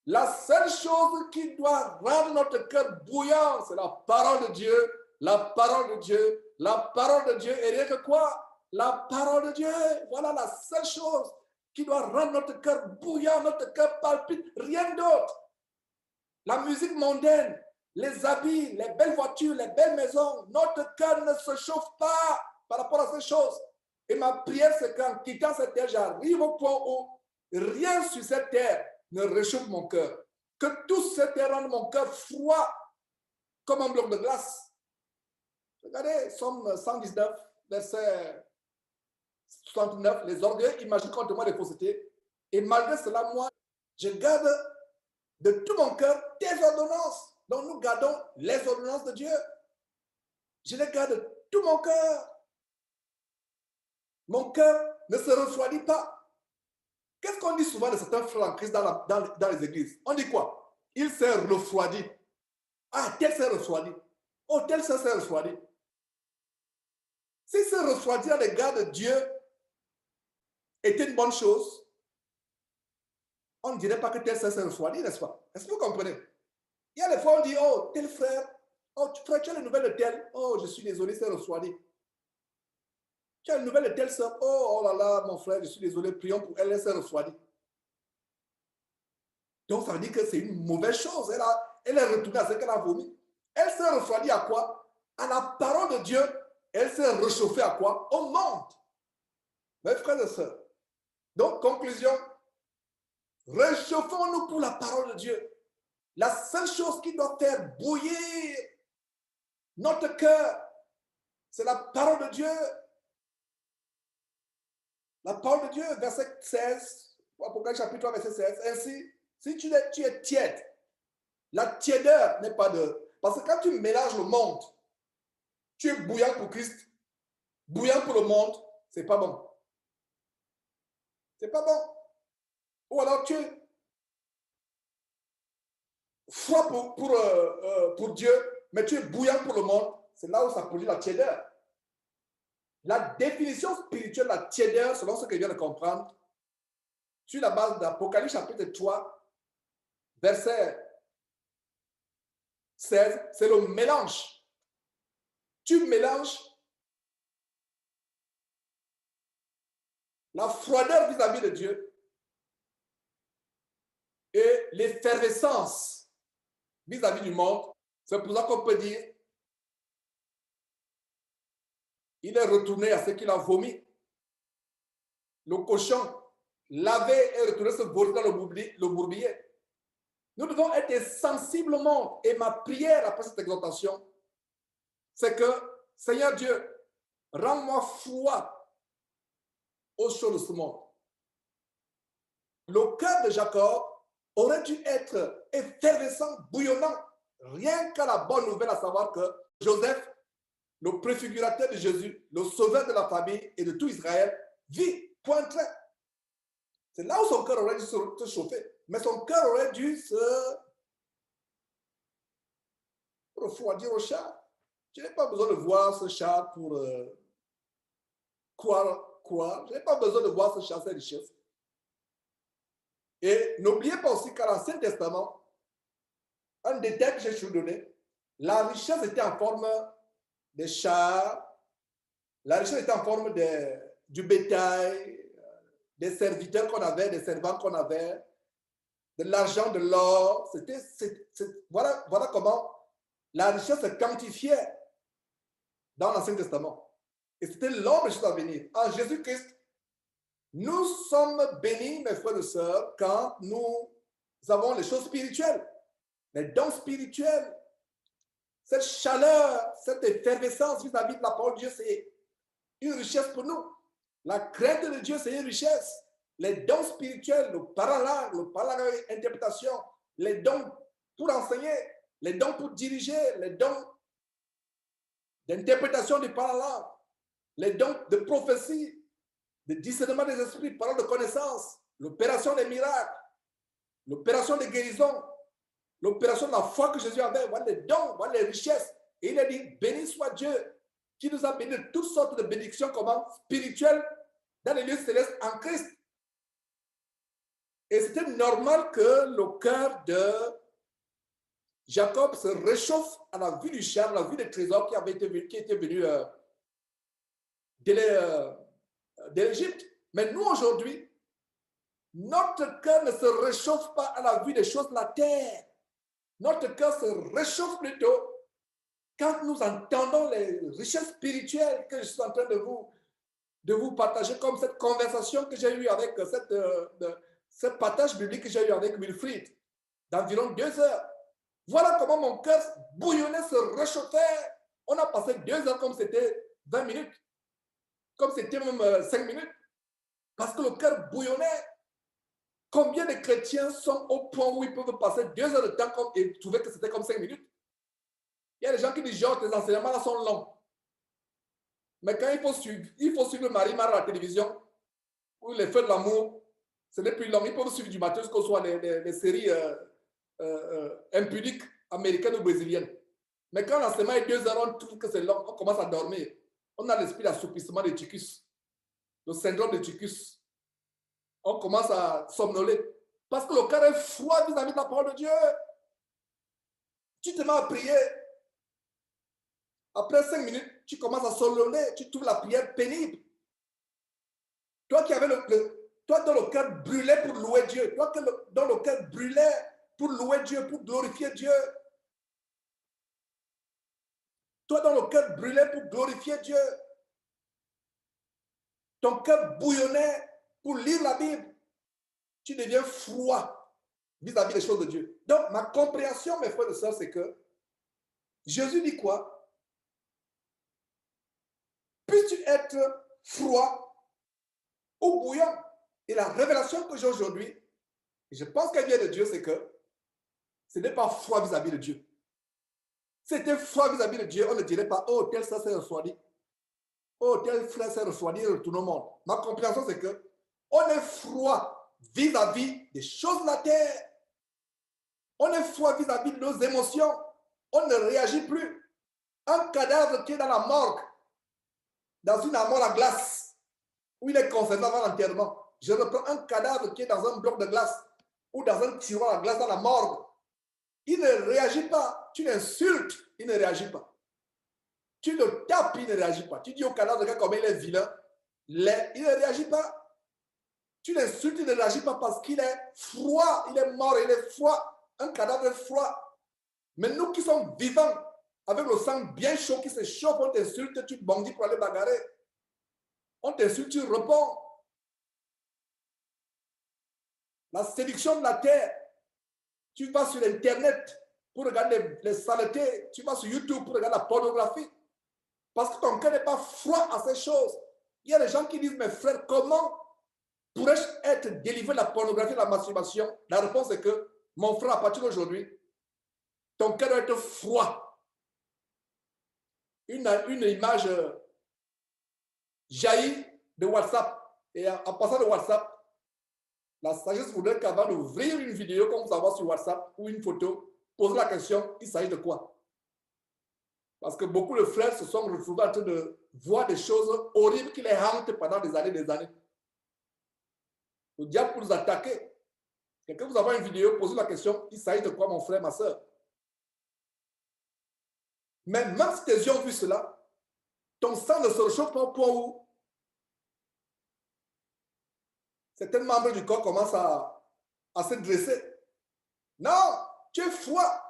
La seule chose qui doit rendre notre cœur bouillant, c'est la parole de Dieu. La parole de Dieu. La parole de Dieu. Et rien que quoi? La parole de Dieu. Voilà la seule chose qui doit rendre notre cœur bouillant, notre cœur palpite. Rien d'autre. La musique mondaine, les habits, les belles voitures, les belles maisons, notre cœur ne se chauffe pas par rapport à ces choses. Et ma prière, c'est qu'en quittant cette terre, j'arrive au point où rien sur cette terre ne réchauffe mon cœur. Que tout cette terre rende mon cœur froid comme un bloc de glace. Regardez, Somme 119, verset 69. Les orgueils imaginent contre moi des faussetés. Et malgré cela, moi, je garde de tout mon cœur tes ordonnances. Donc nous gardons les ordonnances de Dieu. Je les garde de tout mon cœur. Mon cœur ne se refroidit pas. Qu'est-ce qu'on dit souvent de certains frères en Christ dans les églises? On dit quoi? Il s'est refroidi. Ah, tel s'est refroidi. Oh, tel s'est refroidi. Si se refroidir à l'égard de Dieu était une bonne chose, on ne dirait pas que tel s'est refroidi, n'est-ce pas? Est-ce que vous comprenez? Il y a des fois, on dit, oh, tel frère, oh, frère, tu as les nouvelles de tel. Oh, je suis désolé, c'est refroidi. Tu as les nouvelles de telle sœur. Oh, oh là là, mon frère, je suis désolé, prions pour elle, elle s'est refroidie. Donc, ça veut dire que c'est une mauvaise chose. elle est retournée à ce qu'elle a vomi. Elle s'est refroidie à quoi? À la parole de Dieu. Elle s'est réchauffée à quoi? Au monde. Mes frères et sœurs. Donc, conclusion, réchauffons-nous pour la parole de Dieu. La seule chose qui doit faire bouillir notre cœur, c'est la parole de Dieu. La parole de Dieu, verset 16, Apocalypse chapitre 3, verset 16. Ainsi, si tu es tiède, la tiédeur n'est pas de... Parce que quand tu mélanges le monde, tu es bouillant pour Christ, bouillant pour le monde, c'est pas bon. C'est pas bon. Ou alors tu es froid pour Dieu, mais tu es bouillant pour le monde, c'est là où ça produit la tiédeur. La définition spirituelle de la tiédeur, selon ce que je viens de comprendre, sur la base d'Apocalypse chapitre 3, verset 16, c'est le mélange. Tu mélanges la froideur vis-à-vis de Dieu et l'effervescence vis-à-vis du monde. C'est pour ça qu'on peut dire il est retourné à ce qu'il a vomi. Le cochon lavé et retourné se voler dans le bourbier. Nous devons être sensiblement, et ma prière après cette exhortation, c'est que, Seigneur Dieu, rends-moi froid aux choses de ce monde. Le cœur de Jacob aurait dû être effervescent, bouillonnant, rien qu'à la bonne nouvelle, à savoir que Joseph, le préfigurateur de Jésus, le sauveur de la famille et de tout Israël, vit, point trait. C'est là où son cœur aurait dû se chauffer. Mais son cœur aurait dû se refroidir au chat. Je n'ai pas besoin de voir ce chat pour quoi. Je n'ai pas besoin de voir ce chat, ses richesses. Et n'oubliez pas aussi qu'à l'Ancien Testament, un détail que j'ai donné, la richesse était en forme des chars, la richesse était en forme du bétail, des serviteurs qu'on avait, des servantes qu'on avait, de l'argent, de l'or. Voilà comment la richesse se quantifiait dans l'Ancien Testament. Et c'était l'ombre des choses à venir. En Jésus-Christ, nous sommes bénis, mes frères et sœurs, quand nous avons les choses spirituelles, les dons spirituels. Cette chaleur, cette effervescence vis-à-vis de la parole de Dieu, c'est une richesse pour nous. La crainte de Dieu, c'est une richesse. Les dons spirituels, le parallèle avec interprétation, les dons pour enseigner, les dons pour diriger, les dons d'interprétation du parallèle, les dons de prophétie, de discernement des esprits, parole de connaissance, l'opération des miracles, l'opération des guérisons, l'opération de la foi que Jésus avait, voilà les dons, voilà les richesses. Et il a dit, béni soit Dieu, qui nous a béni de toutes sortes de bénédictions spirituelles dans les lieux célestes en Christ. Et c'était normal que le cœur de Jacob se réchauffe à la vue du char, à la vue des trésors qui étaient venus de l'Égypte. Mais nous, aujourd'hui, notre cœur ne se réchauffe pas à la vue des choses de la terre. Notre cœur se réchauffe plutôt quand nous entendons les richesses spirituelles que je suis en train de vous partager, comme cette conversation que j'ai eue avec ce partage biblique que j'ai eu avec Wilfried, d'environ 2 heures. Voilà comment mon cœur bouillonnait, se réchauffait. On a passé 2 heures comme c'était 20 minutes, comme c'était même 5 minutes, parce que le cœur bouillonnait. Combien de chrétiens sont au point où ils peuvent passer 2 heures de temps et trouver que c'était comme 5 minutes? Il y a des gens qui disent, genre, tes enseignements là sont longs. Mais quand il faut suivre Marie-Mare à la télévision, ou les feux de l'amour, ce n'est plus long. Ils peuvent suivre du matin jusqu'au soir les séries impudiques américaines ou brésiliennes. Mais quand l'enseignement est 2 heures, on trouve que c'est long, on commence à dormir. On a l'esprit d'assoupissement de Tychus, le syndrome de Tychus. On commence à somnoler. Parce que le cœur est froid vis-à-vis de la parole de Dieu. Tu te mets à prier. Après 5 minutes, tu commences à somnoler. Tu trouves la prière pénible. Toi qui avais toi dont le cœur brûlait pour louer Dieu. Toi dont le cœur brûlait pour louer Dieu, pour glorifier Dieu. Toi, dans le cœur brûlait pour glorifier Dieu. Ton cœur bouillonnait pour lire la Bible. Tu deviens froid vis-à-vis des choses de Dieu. Donc, ma compréhension, mes frères et sœurs, c'est que Jésus dit quoi? Puisses-tu être froid ou bouillant? Et la révélation que j'ai aujourd'hui, et je pense qu'elle vient de Dieu, c'est que ce n'est pas froid vis-à-vis de Dieu. Si c'était froid vis-à-vis de Dieu, on ne dirait pas, oh, tel ça s'est refroidi. Oh, tel frère s'est refroidi, retourne au monde. Ma compréhension, c'est que on est froid vis-à-vis des choses de la terre. On est froid vis-à-vis de nos émotions. On ne réagit plus. Un cadavre qui est dans la morgue, dans une armoire à glace, où il est conservé avant l'enterrement. Je reprends un cadavre qui est dans un bloc de glace, ou dans un tiroir à glace dans la morgue. Il ne réagit pas. Tu l'insultes, il ne réagit pas. Tu le tapes, il ne réagit pas. Tu dis au cadavre, regarde comment il est vilain, laid, il ne réagit pas. Tu l'insultes, il ne réagit pas parce qu'il est froid, il est mort, il est froid. Un cadavre est froid. Mais nous qui sommes vivants, avec le sang bien chaud qui se chauffe, on t'insulte, tu bondis pour aller bagarrer. On t'insulte, tu réponds. La séduction de la terre. Tu vas sur Internet pour regarder les saletés. Tu vas sur YouTube pour regarder la pornographie. Parce que ton cœur n'est pas froid à ces choses. Il y a des gens qui disent, mes frères, comment pourrais-je être délivré de la pornographie et de la masturbation? La réponse est que, mon frère, à partir d'aujourd'hui, ton cœur doit être froid. Une image jaillit de WhatsApp. Et en passant de WhatsApp, la sagesse voudrait qu'avant d'ouvrir une vidéo comme vous avez sur WhatsApp ou une photo, posez la question, il s'agit de quoi? Parce que beaucoup de frères se sont retrouvés en train de voir des choses horribles qui les hantent pendant des années et des années. Le diable pour nous attaquer. Et quand vous avez une vidéo, posez la question, il s'agit de quoi, mon frère, ma soeur? Mais même si tes yeux ont vu cela, ton sang ne se réchauffe pas au point où certains membres du corps commencent à se dresser. Non, tu es froid.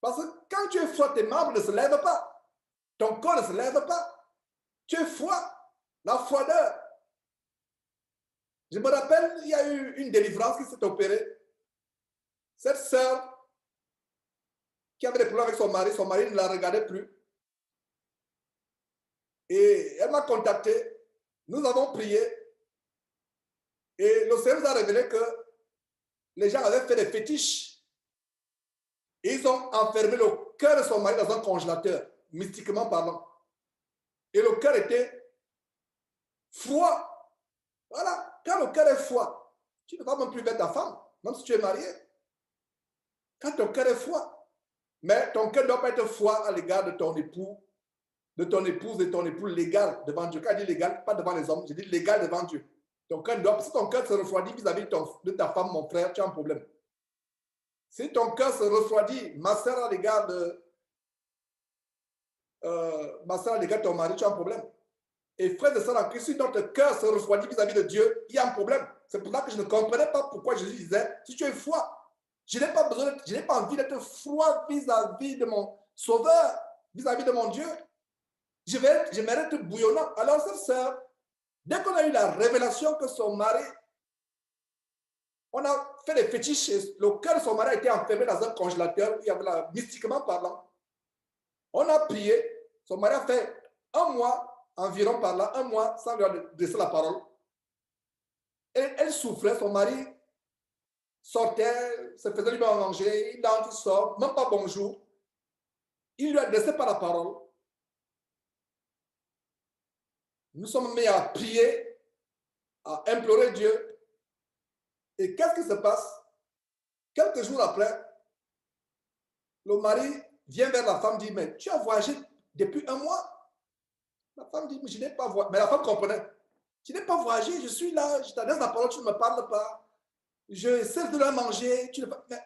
Parce que quand tu es froid, tes membres ne se lèvent pas. Ton corps ne se lève pas. Tu es froid. La froideur. Je me rappelle, il y a eu une délivrance qui s'est opérée. Cette sœur qui avait des problèmes avec son mari ne la regardait plus. Et elle m'a contacté. Nous avons prié. Et le Seigneur nous a révélé que les gens avaient fait des fétiches. Et ils ont enfermé le cœur de son mari dans un congélateur, mystiquement parlant. Et le cœur était froid. Voilà. Quand le cœur est froid, tu ne vas même plus vers ta femme, même si tu es marié. Quand ton cœur est froid. Mais ton cœur ne doit pas être froid à l'égard de ton époux, de ton épouse et ton époux légal devant Dieu. Quand je dis légal, pas devant les hommes, je dis légal devant Dieu. Ton cœur doit, si ton cœur se refroidit vis-à-vis de ta femme, mon frère, tu as un problème. Si ton cœur se refroidit, ma soeur à l'égard de ton mari, tu as un problème. Et frère de sœur en Christ, si notre cœur se refroidit vis-à-vis de Dieu, il y a un problème. C'est pour ça que je ne comprenais pas pourquoi Jésus disait, si tu es froid, je n'ai pas envie d'être froid vis-à-vis de mon Sauveur, vis-à-vis de mon Dieu. J'aimerais être bouillonnant. Alors cette sœur, dès qu'on a eu la révélation que son mari, on a fait des fétiches, le cœur de son mari a été enfermé dans un congélateur, il y avait mystiquement parlant. On a prié, son mari a fait un mois, environ par là, un mois, sans lui adresser la parole. Et elle souffrait, son mari sortait, se faisait lui manger, il entre, il sort, même pas bonjour. Il lui adressait pas la parole. Nous sommes mis à prier, à implorer Dieu. Et qu'est-ce qui se passe? Quelques jours après, le mari vient vers la femme, dit, mais tu as voyagé depuis un mois? La femme dit, mais je n'ai pas voyagé. Mais la femme comprenait. Je n'ai pas voyagé, je suis là, je t'adresse la parole, tu ne me parles pas. Je cesse de leur manger. Mais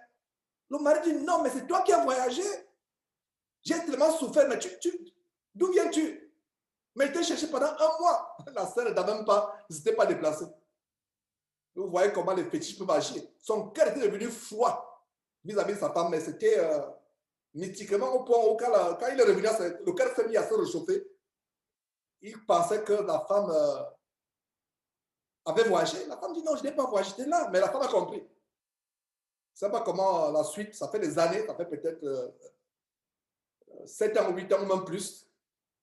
le mari dit, non, mais c'est toi qui as voyagé. J'ai tellement souffert, mais d'où viens-tu? Mais il t'a cherché pendant un mois. La sœur n'a même pas, ne s'était pas déplacée. Vous voyez comment les fétiches peuvent agir. Son cœur était devenu froid. vis-à-vis de sa femme, mais c'était mystiquement au point où quand il est revenu, le cœur s'est mis à se réchauffer. Il pensait que la femme avait voyagé. La femme dit non, je n'ai pas voyagé, j'étais là, mais la femme a compris. Je ne sais pas comment la suite, ça fait des années, ça fait peut-être 7 ans ou 8 ans ou même plus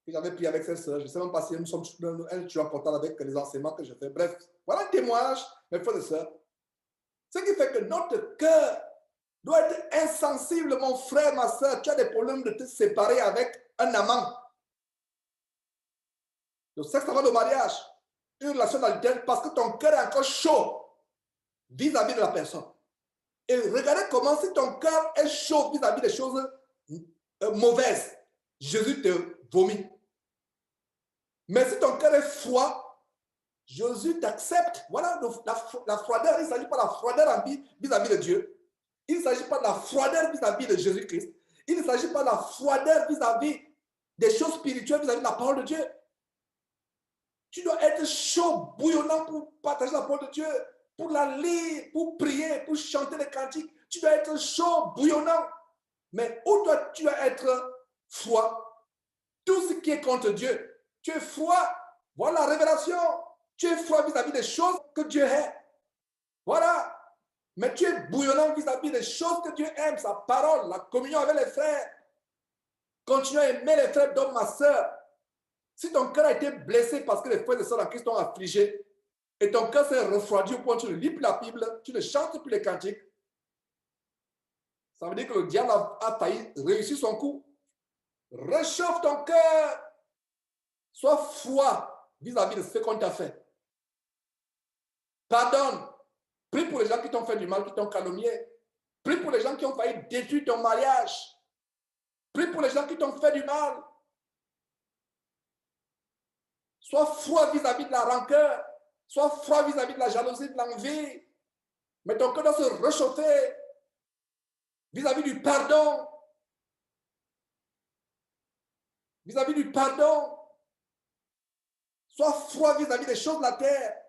que j'avais pris avec cette sœur. Je ne sais même pas si nous sommes toujours en contact avec les enseignements que je fais. Bref, voilà un témoignage, mes frères et sœurs. Ce qui fait que notre cœur doit être insensible, mon frère, ma sœur. Tu as des problèmes de te séparer avec un amant. Le sexe avant le mariage, une relation d'adultère, parce que ton cœur est encore chaud vis-à-vis de la personne. Et regardez comment si ton cœur est chaud vis-à-vis des choses mauvaises, Jésus te vomit. Mais si ton cœur est froid, Jésus t'accepte. Voilà la froideur. Il ne s'agit pas de la froideur vis-à-vis de Dieu. Il ne s'agit pas de la froideur vis-à-vis de Jésus-Christ. Il ne s'agit pas de la froideur vis-à-vis des choses spirituelles, vis-à-vis de la parole de Dieu. Tu dois être chaud, bouillonnant pour partager la parole de Dieu, pour la lire, pour prier, pour chanter les cantiques. Tu dois être chaud, bouillonnant. Mais où tu dois être froid? Tout ce qui est contre Dieu, tu es froid. Voilà la révélation. Tu es froid vis-à-vis des choses que Dieu aime. Voilà. Mais tu es bouillonnant vis-à-vis des choses que Dieu aime, sa parole, la communion avec les frères. Continue à aimer les frères d'homme, ma soeur. Si ton cœur a été blessé parce que les frères et sœurs en Christ t'ont affligé, et ton cœur s'est refroidi au point où tu ne lis plus la Bible, tu ne chantes plus les cantiques, ça veut dire que le diable a failli réussir son coup. Réchauffe ton cœur. Sois froid vis-à-vis de ce qu'on t'a fait. Pardonne. Prie pour les gens qui t'ont fait du mal, qui t'ont calomnié. Prie pour les gens qui ont failli détruire ton mariage. Prie pour les gens qui t'ont fait du mal. Sois froid vis-à-vis de la rancœur. Sois froid vis-à-vis de la jalousie, de l'envie. Mais ton cœur doit se réchauffer vis-à-vis du pardon. Vis-à-vis du pardon. Sois froid vis-à-vis des choses de la terre.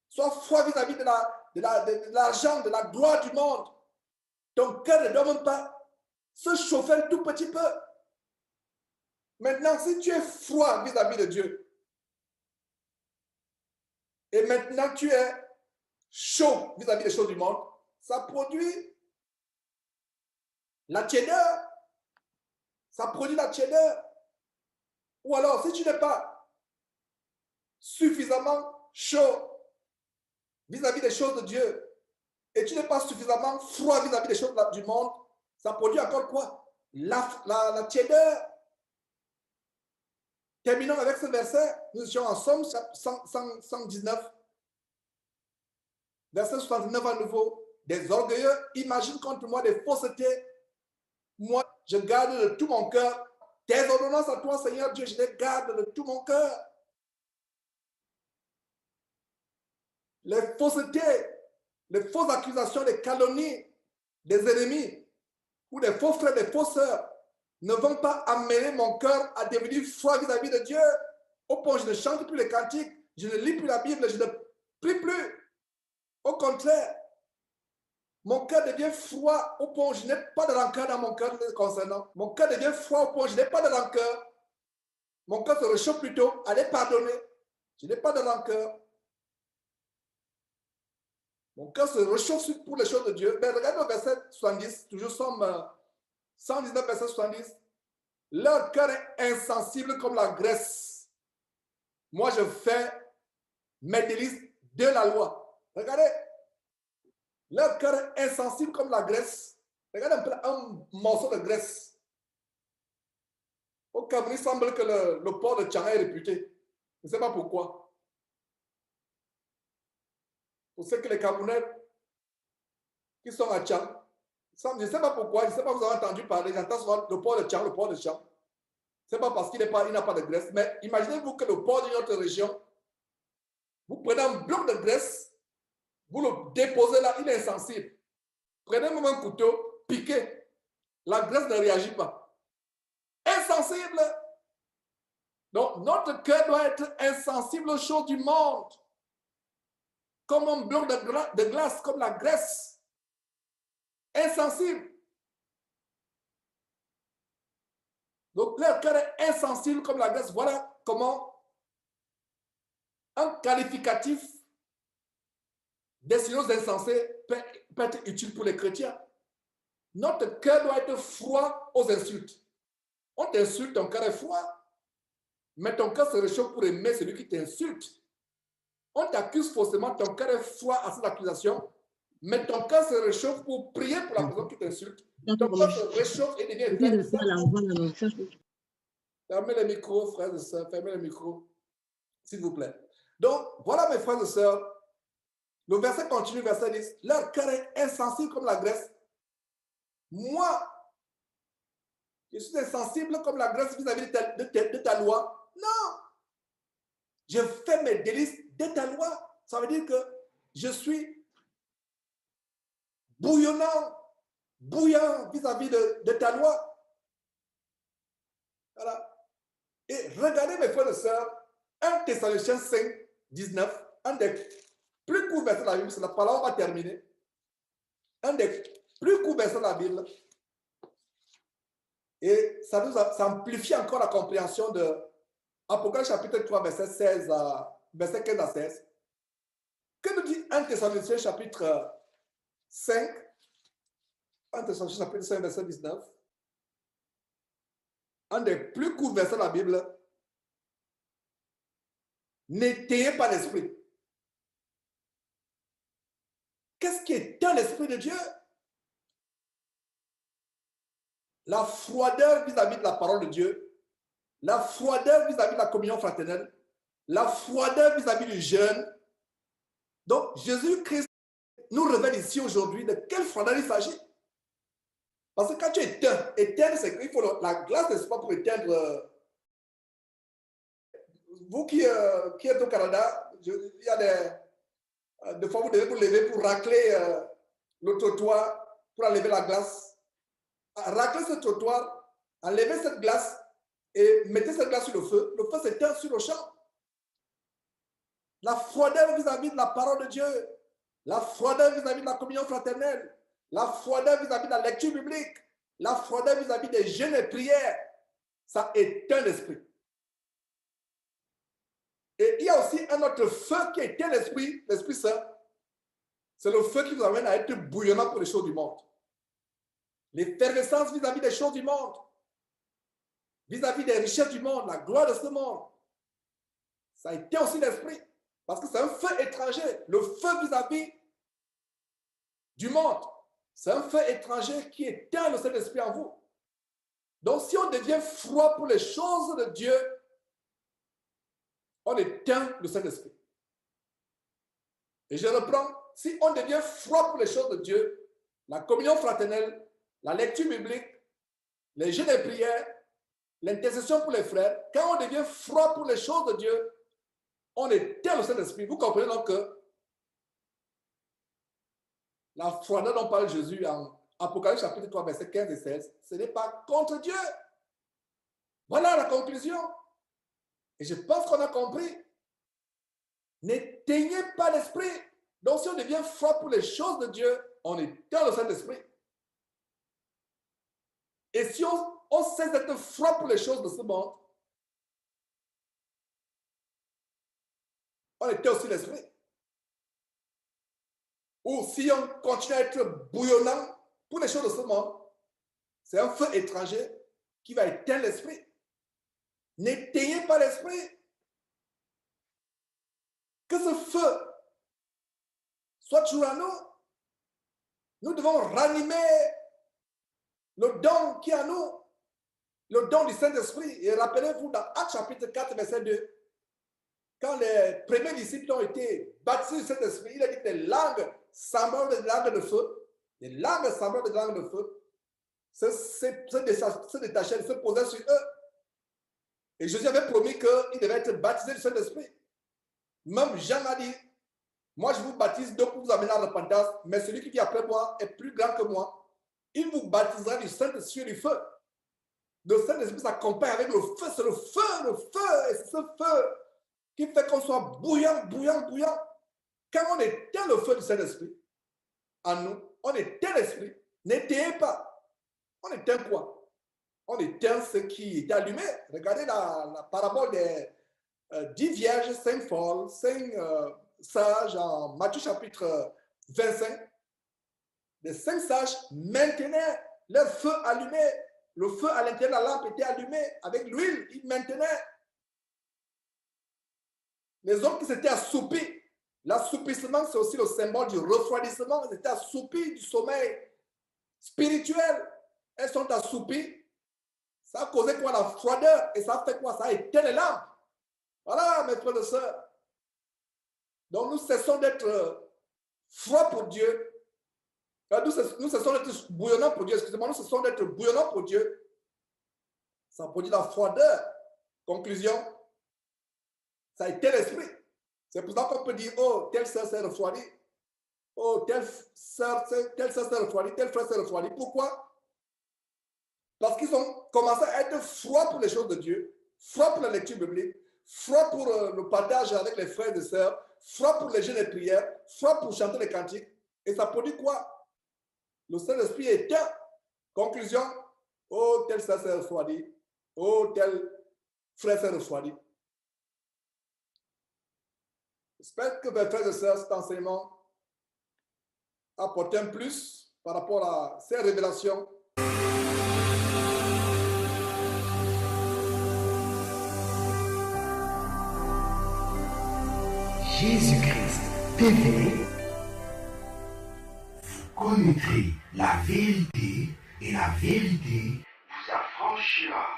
Sois froid vis-à-vis de l'argent, de la gloire du monde. Ton cœur ne doit même pas se chauffer un tout petit peu. Maintenant, si tu es froid vis-à-vis de Dieu, et maintenant tu es chaud vis-à-vis des choses du monde, ça produit la tiédeur. Ça produit la tiédeur. Ou alors, si tu n'es pas suffisamment chaud vis-à-vis des choses de Dieu, et tu n'es pas suffisamment froid vis-à-vis des choses du monde, ça produit encore quoi? La tiédeur. Terminons avec ce verset. Nous étions en Somme 119. Verset 69 à nouveau. Des orgueilleux imaginent contre moi des faussetés. Moi, je garde de tout mon cœur. Tes ordonnances à toi, Seigneur Dieu, je les garde de tout mon cœur. Les faussetés, les fausses accusations, les calomnies des ennemis ou des faux frères, des faux sœurs ne vont pas amener mon cœur à devenir froid vis-à-vis de Dieu. Au point où je ne chante plus les cantiques, je ne lis plus la Bible, je ne prie plus. Au contraire, mon cœur devient froid au point où je n'ai pas de rancœur dans mon cœur concernant. Mon cœur devient froid au point où je n'ai pas de rancœur. Mon cœur se réchauffe plutôt à les pardonner. Je n'ai pas de rancœur. Mon cœur se réchauffe pour les choses de Dieu. Mais regardez le verset 70, toujours Somme 119, verset 70. Leur cœur est insensible comme la graisse. Moi, je fais mes délices de la loi. Regardez. Leur cœur est insensible comme la graisse. Regardez un peu un morceau de graisse. Au Cameroun, il semble que le port de Tchanga est réputé. Je ne sais pas pourquoi. Pour ceux que les Camerounais qui sont à Tchang, je ne sais pas pourquoi, je ne sais pas si vous avez entendu parler, j'entends souvent le port de Tchang, le port de Tchang. Ce n'est pas parce qu'il n'a pas de graisse, mais imaginez-vous que le port de notre région, vous prenez un bloc de graisse, vous le déposez là, il est insensible. Prenez même un couteau, piquez. La graisse ne réagit pas. Insensible. Donc, notre cœur doit être insensible aux choses du monde. Comme un bloc de glace, comme la graisse. Insensible. Donc, leur cœur est insensible comme la graisse. Voilà comment un qualificatif destiné aux insensés peut être utile pour les chrétiens. Notre cœur doit être froid aux insultes. On t'insulte, ton cœur est froid. Mais ton cœur se réchauffe pour aimer celui qui t'insulte. On t'accuse faussement, ton cœur est froid à cette accusation. Mais ton cœur se réchauffe pour prier pour la personne qui t'insulte. Ton cœur se réchauffe et devient éternel. Fermez les micros, frères et sœurs, fermez les micros, s'il vous plaît. Donc, voilà mes frères et sœurs. Le verset continue, verset 10. Leur cœur est insensible comme la graisse. Moi, je suis insensible comme la graisse vis-à-vis de ta loi. Non. Je fais mes délices de ta loi. Ça veut dire que je suis bouillant vis-à-vis de ta loi. Voilà. Et regardez mes frères et sœurs, 1 Thessaloniciens 5, 19, un des plus courts versets de la Bible, c'est la parole, on va terminer. Un des plus courts versets de la Bible. Et ça amplifie encore la compréhension de Apocalypse chapitre 3, verset 15 à 16. Que nous dit 1 Thessaloniciens chapitre 5, 1 Thessaloniciens chapitre 5, verset 19. Un des plus courts versets de la Bible. N'éteignez pas l'esprit. Qu'est-ce qui éteint l'esprit de Dieu? La froideur vis-à-vis de la parole de Dieu, la froideur vis-à-vis de la communion fraternelle, la froideur vis-à-vis du jeûne. Donc, Jésus-Christ nous révèle ici aujourd'hui de quelle froideur il s'agit. Parce que quand tu éteins, c'est qu'il faut la glace, n'est-ce pas, pour éteindre. Vous qui êtes au Canada, il y a des fois, vous devez vous lever pour racler le trottoir, pour enlever la glace. Racler ce trottoir, enlever cette glace et mettez cette glace sur le feu. Le feu s'éteint sur le champ. La froideur vis-à-vis de la parole de Dieu, la froideur vis-à-vis de la communion fraternelle, la froideur vis-à-vis de la lecture biblique, la froideur vis-à-vis des jeûnes et prières, ça éteint l'esprit. Et il y a aussi un autre feu qui éteint l'esprit, l'Esprit Saint. C'est le feu qui vous amène à être bouillonnant pour les choses du monde. L'effervescence vis-à-vis des choses du monde, vis-à-vis des richesses du monde, la gloire de ce monde. Ça éteint aussi l'esprit. Parce que c'est un feu étranger. Le feu vis-à-vis du monde. C'est un feu étranger qui éteint le Saint-Esprit en vous. Donc, si on devient froid pour les choses de Dieu, on éteint le Saint-Esprit. Et je reprends. Si on devient froid pour les choses de Dieu, la communion fraternelle, la lecture biblique, les jeûnes et prières, l'intercession pour les frères, quand on devient froid pour les choses de Dieu, on éteint le Saint-Esprit. Vous comprenez donc que la froideur dont parle Jésus en Apocalypse chapitre 3, versets 15 et 16, ce n'est pas contre Dieu. Voilà la conclusion. Et je pense qu'on a compris. N'éteignez pas l'esprit. Donc si on devient froid pour les choses de Dieu, on éteint le Saint-Esprit. Et si on cesse d'être froid pour les choses de ce monde, on éteint aussi l'esprit. Ou si on continue à être bouillonnant pour les choses de ce monde, c'est un feu étranger qui va éteindre l'esprit. N'éteignez pas l'esprit. Que ce feu soit toujours à nous. Nous devons ranimer le don qui est à nous, le don du Saint-Esprit. Et rappelez-vous dans Actes chapitre 4, verset 2, quand les premiers disciples ont été baptisés du Saint-Esprit, il a dit que des langues semblables des langues de feu, des langues semblables des langues de feu, se détachaient, se posaient sur eux. Et Jésus avait promis qu'ils devaient être baptisés du Saint-Esprit. Même Jean a dit, moi je vous baptise d'eau pour vous amener à la repentance, mais celui qui vient après moi est plus grand que moi. Il vous baptisera du Saint-Esprit et du feu. Le Saint-Esprit s'accompagne avec le feu. C'est le feu. Et c'est ce feu qui fait qu'on soit bouillant. Quand on éteint le feu du Saint-Esprit en nous, on éteint l'esprit. N'éteignez pas. On éteint quoi? on éteint ce qui était allumé. Regardez la parabole des 10 vierges, 5 folles, 5 sages en Matthieu chapitre 25. Les 5 sages maintenaient leur feu allumé. Le feu à l'intérieur de la lampe était allumé avec l'huile. Ils maintenaient. Les hommes qui s'étaient assoupis, l'assoupissement, c'est aussi le symbole du refroidissement. Ils étaient assoupis du sommeil spirituel. Elles sont assoupies. Ça a causé quoi? La froideur. Et ça a fait quoi? Ça a éteint les lampes. Voilà, mes frères et sœurs. Donc, nous cessons d'être froids pour Dieu. Nous cessons d'être bouillonnants pour Dieu. Excusez-moi, nous cessons d'être bouillonnants pour Dieu. Ça produit la froideur. Conclusion, ça a été l'esprit. C'est pour ça qu'on peut dire, oh, telle sœur s'est refroidie. Oh, telle sœur s'est refroidie, tel frère s'est refroidi. Pourquoi? Parce qu'ils ont commencé à être froids pour les choses de Dieu, froids pour la lecture biblique, froids pour le partage avec les frères et sœurs, froids pour les jeûnes et prières, froids pour chanter les cantiques. Et ça produit quoi? Le Saint-Esprit est éteint. Conclusion, oh, tel sœur s'est refroidi, oh, tel frère s'est refroidi. J'espère que mes frères et sœurs, cet enseignement apporte un plus par rapport à ces révélations. Jésus-Christ TV, vous connaîtrez la vérité et la vérité vous affranchira.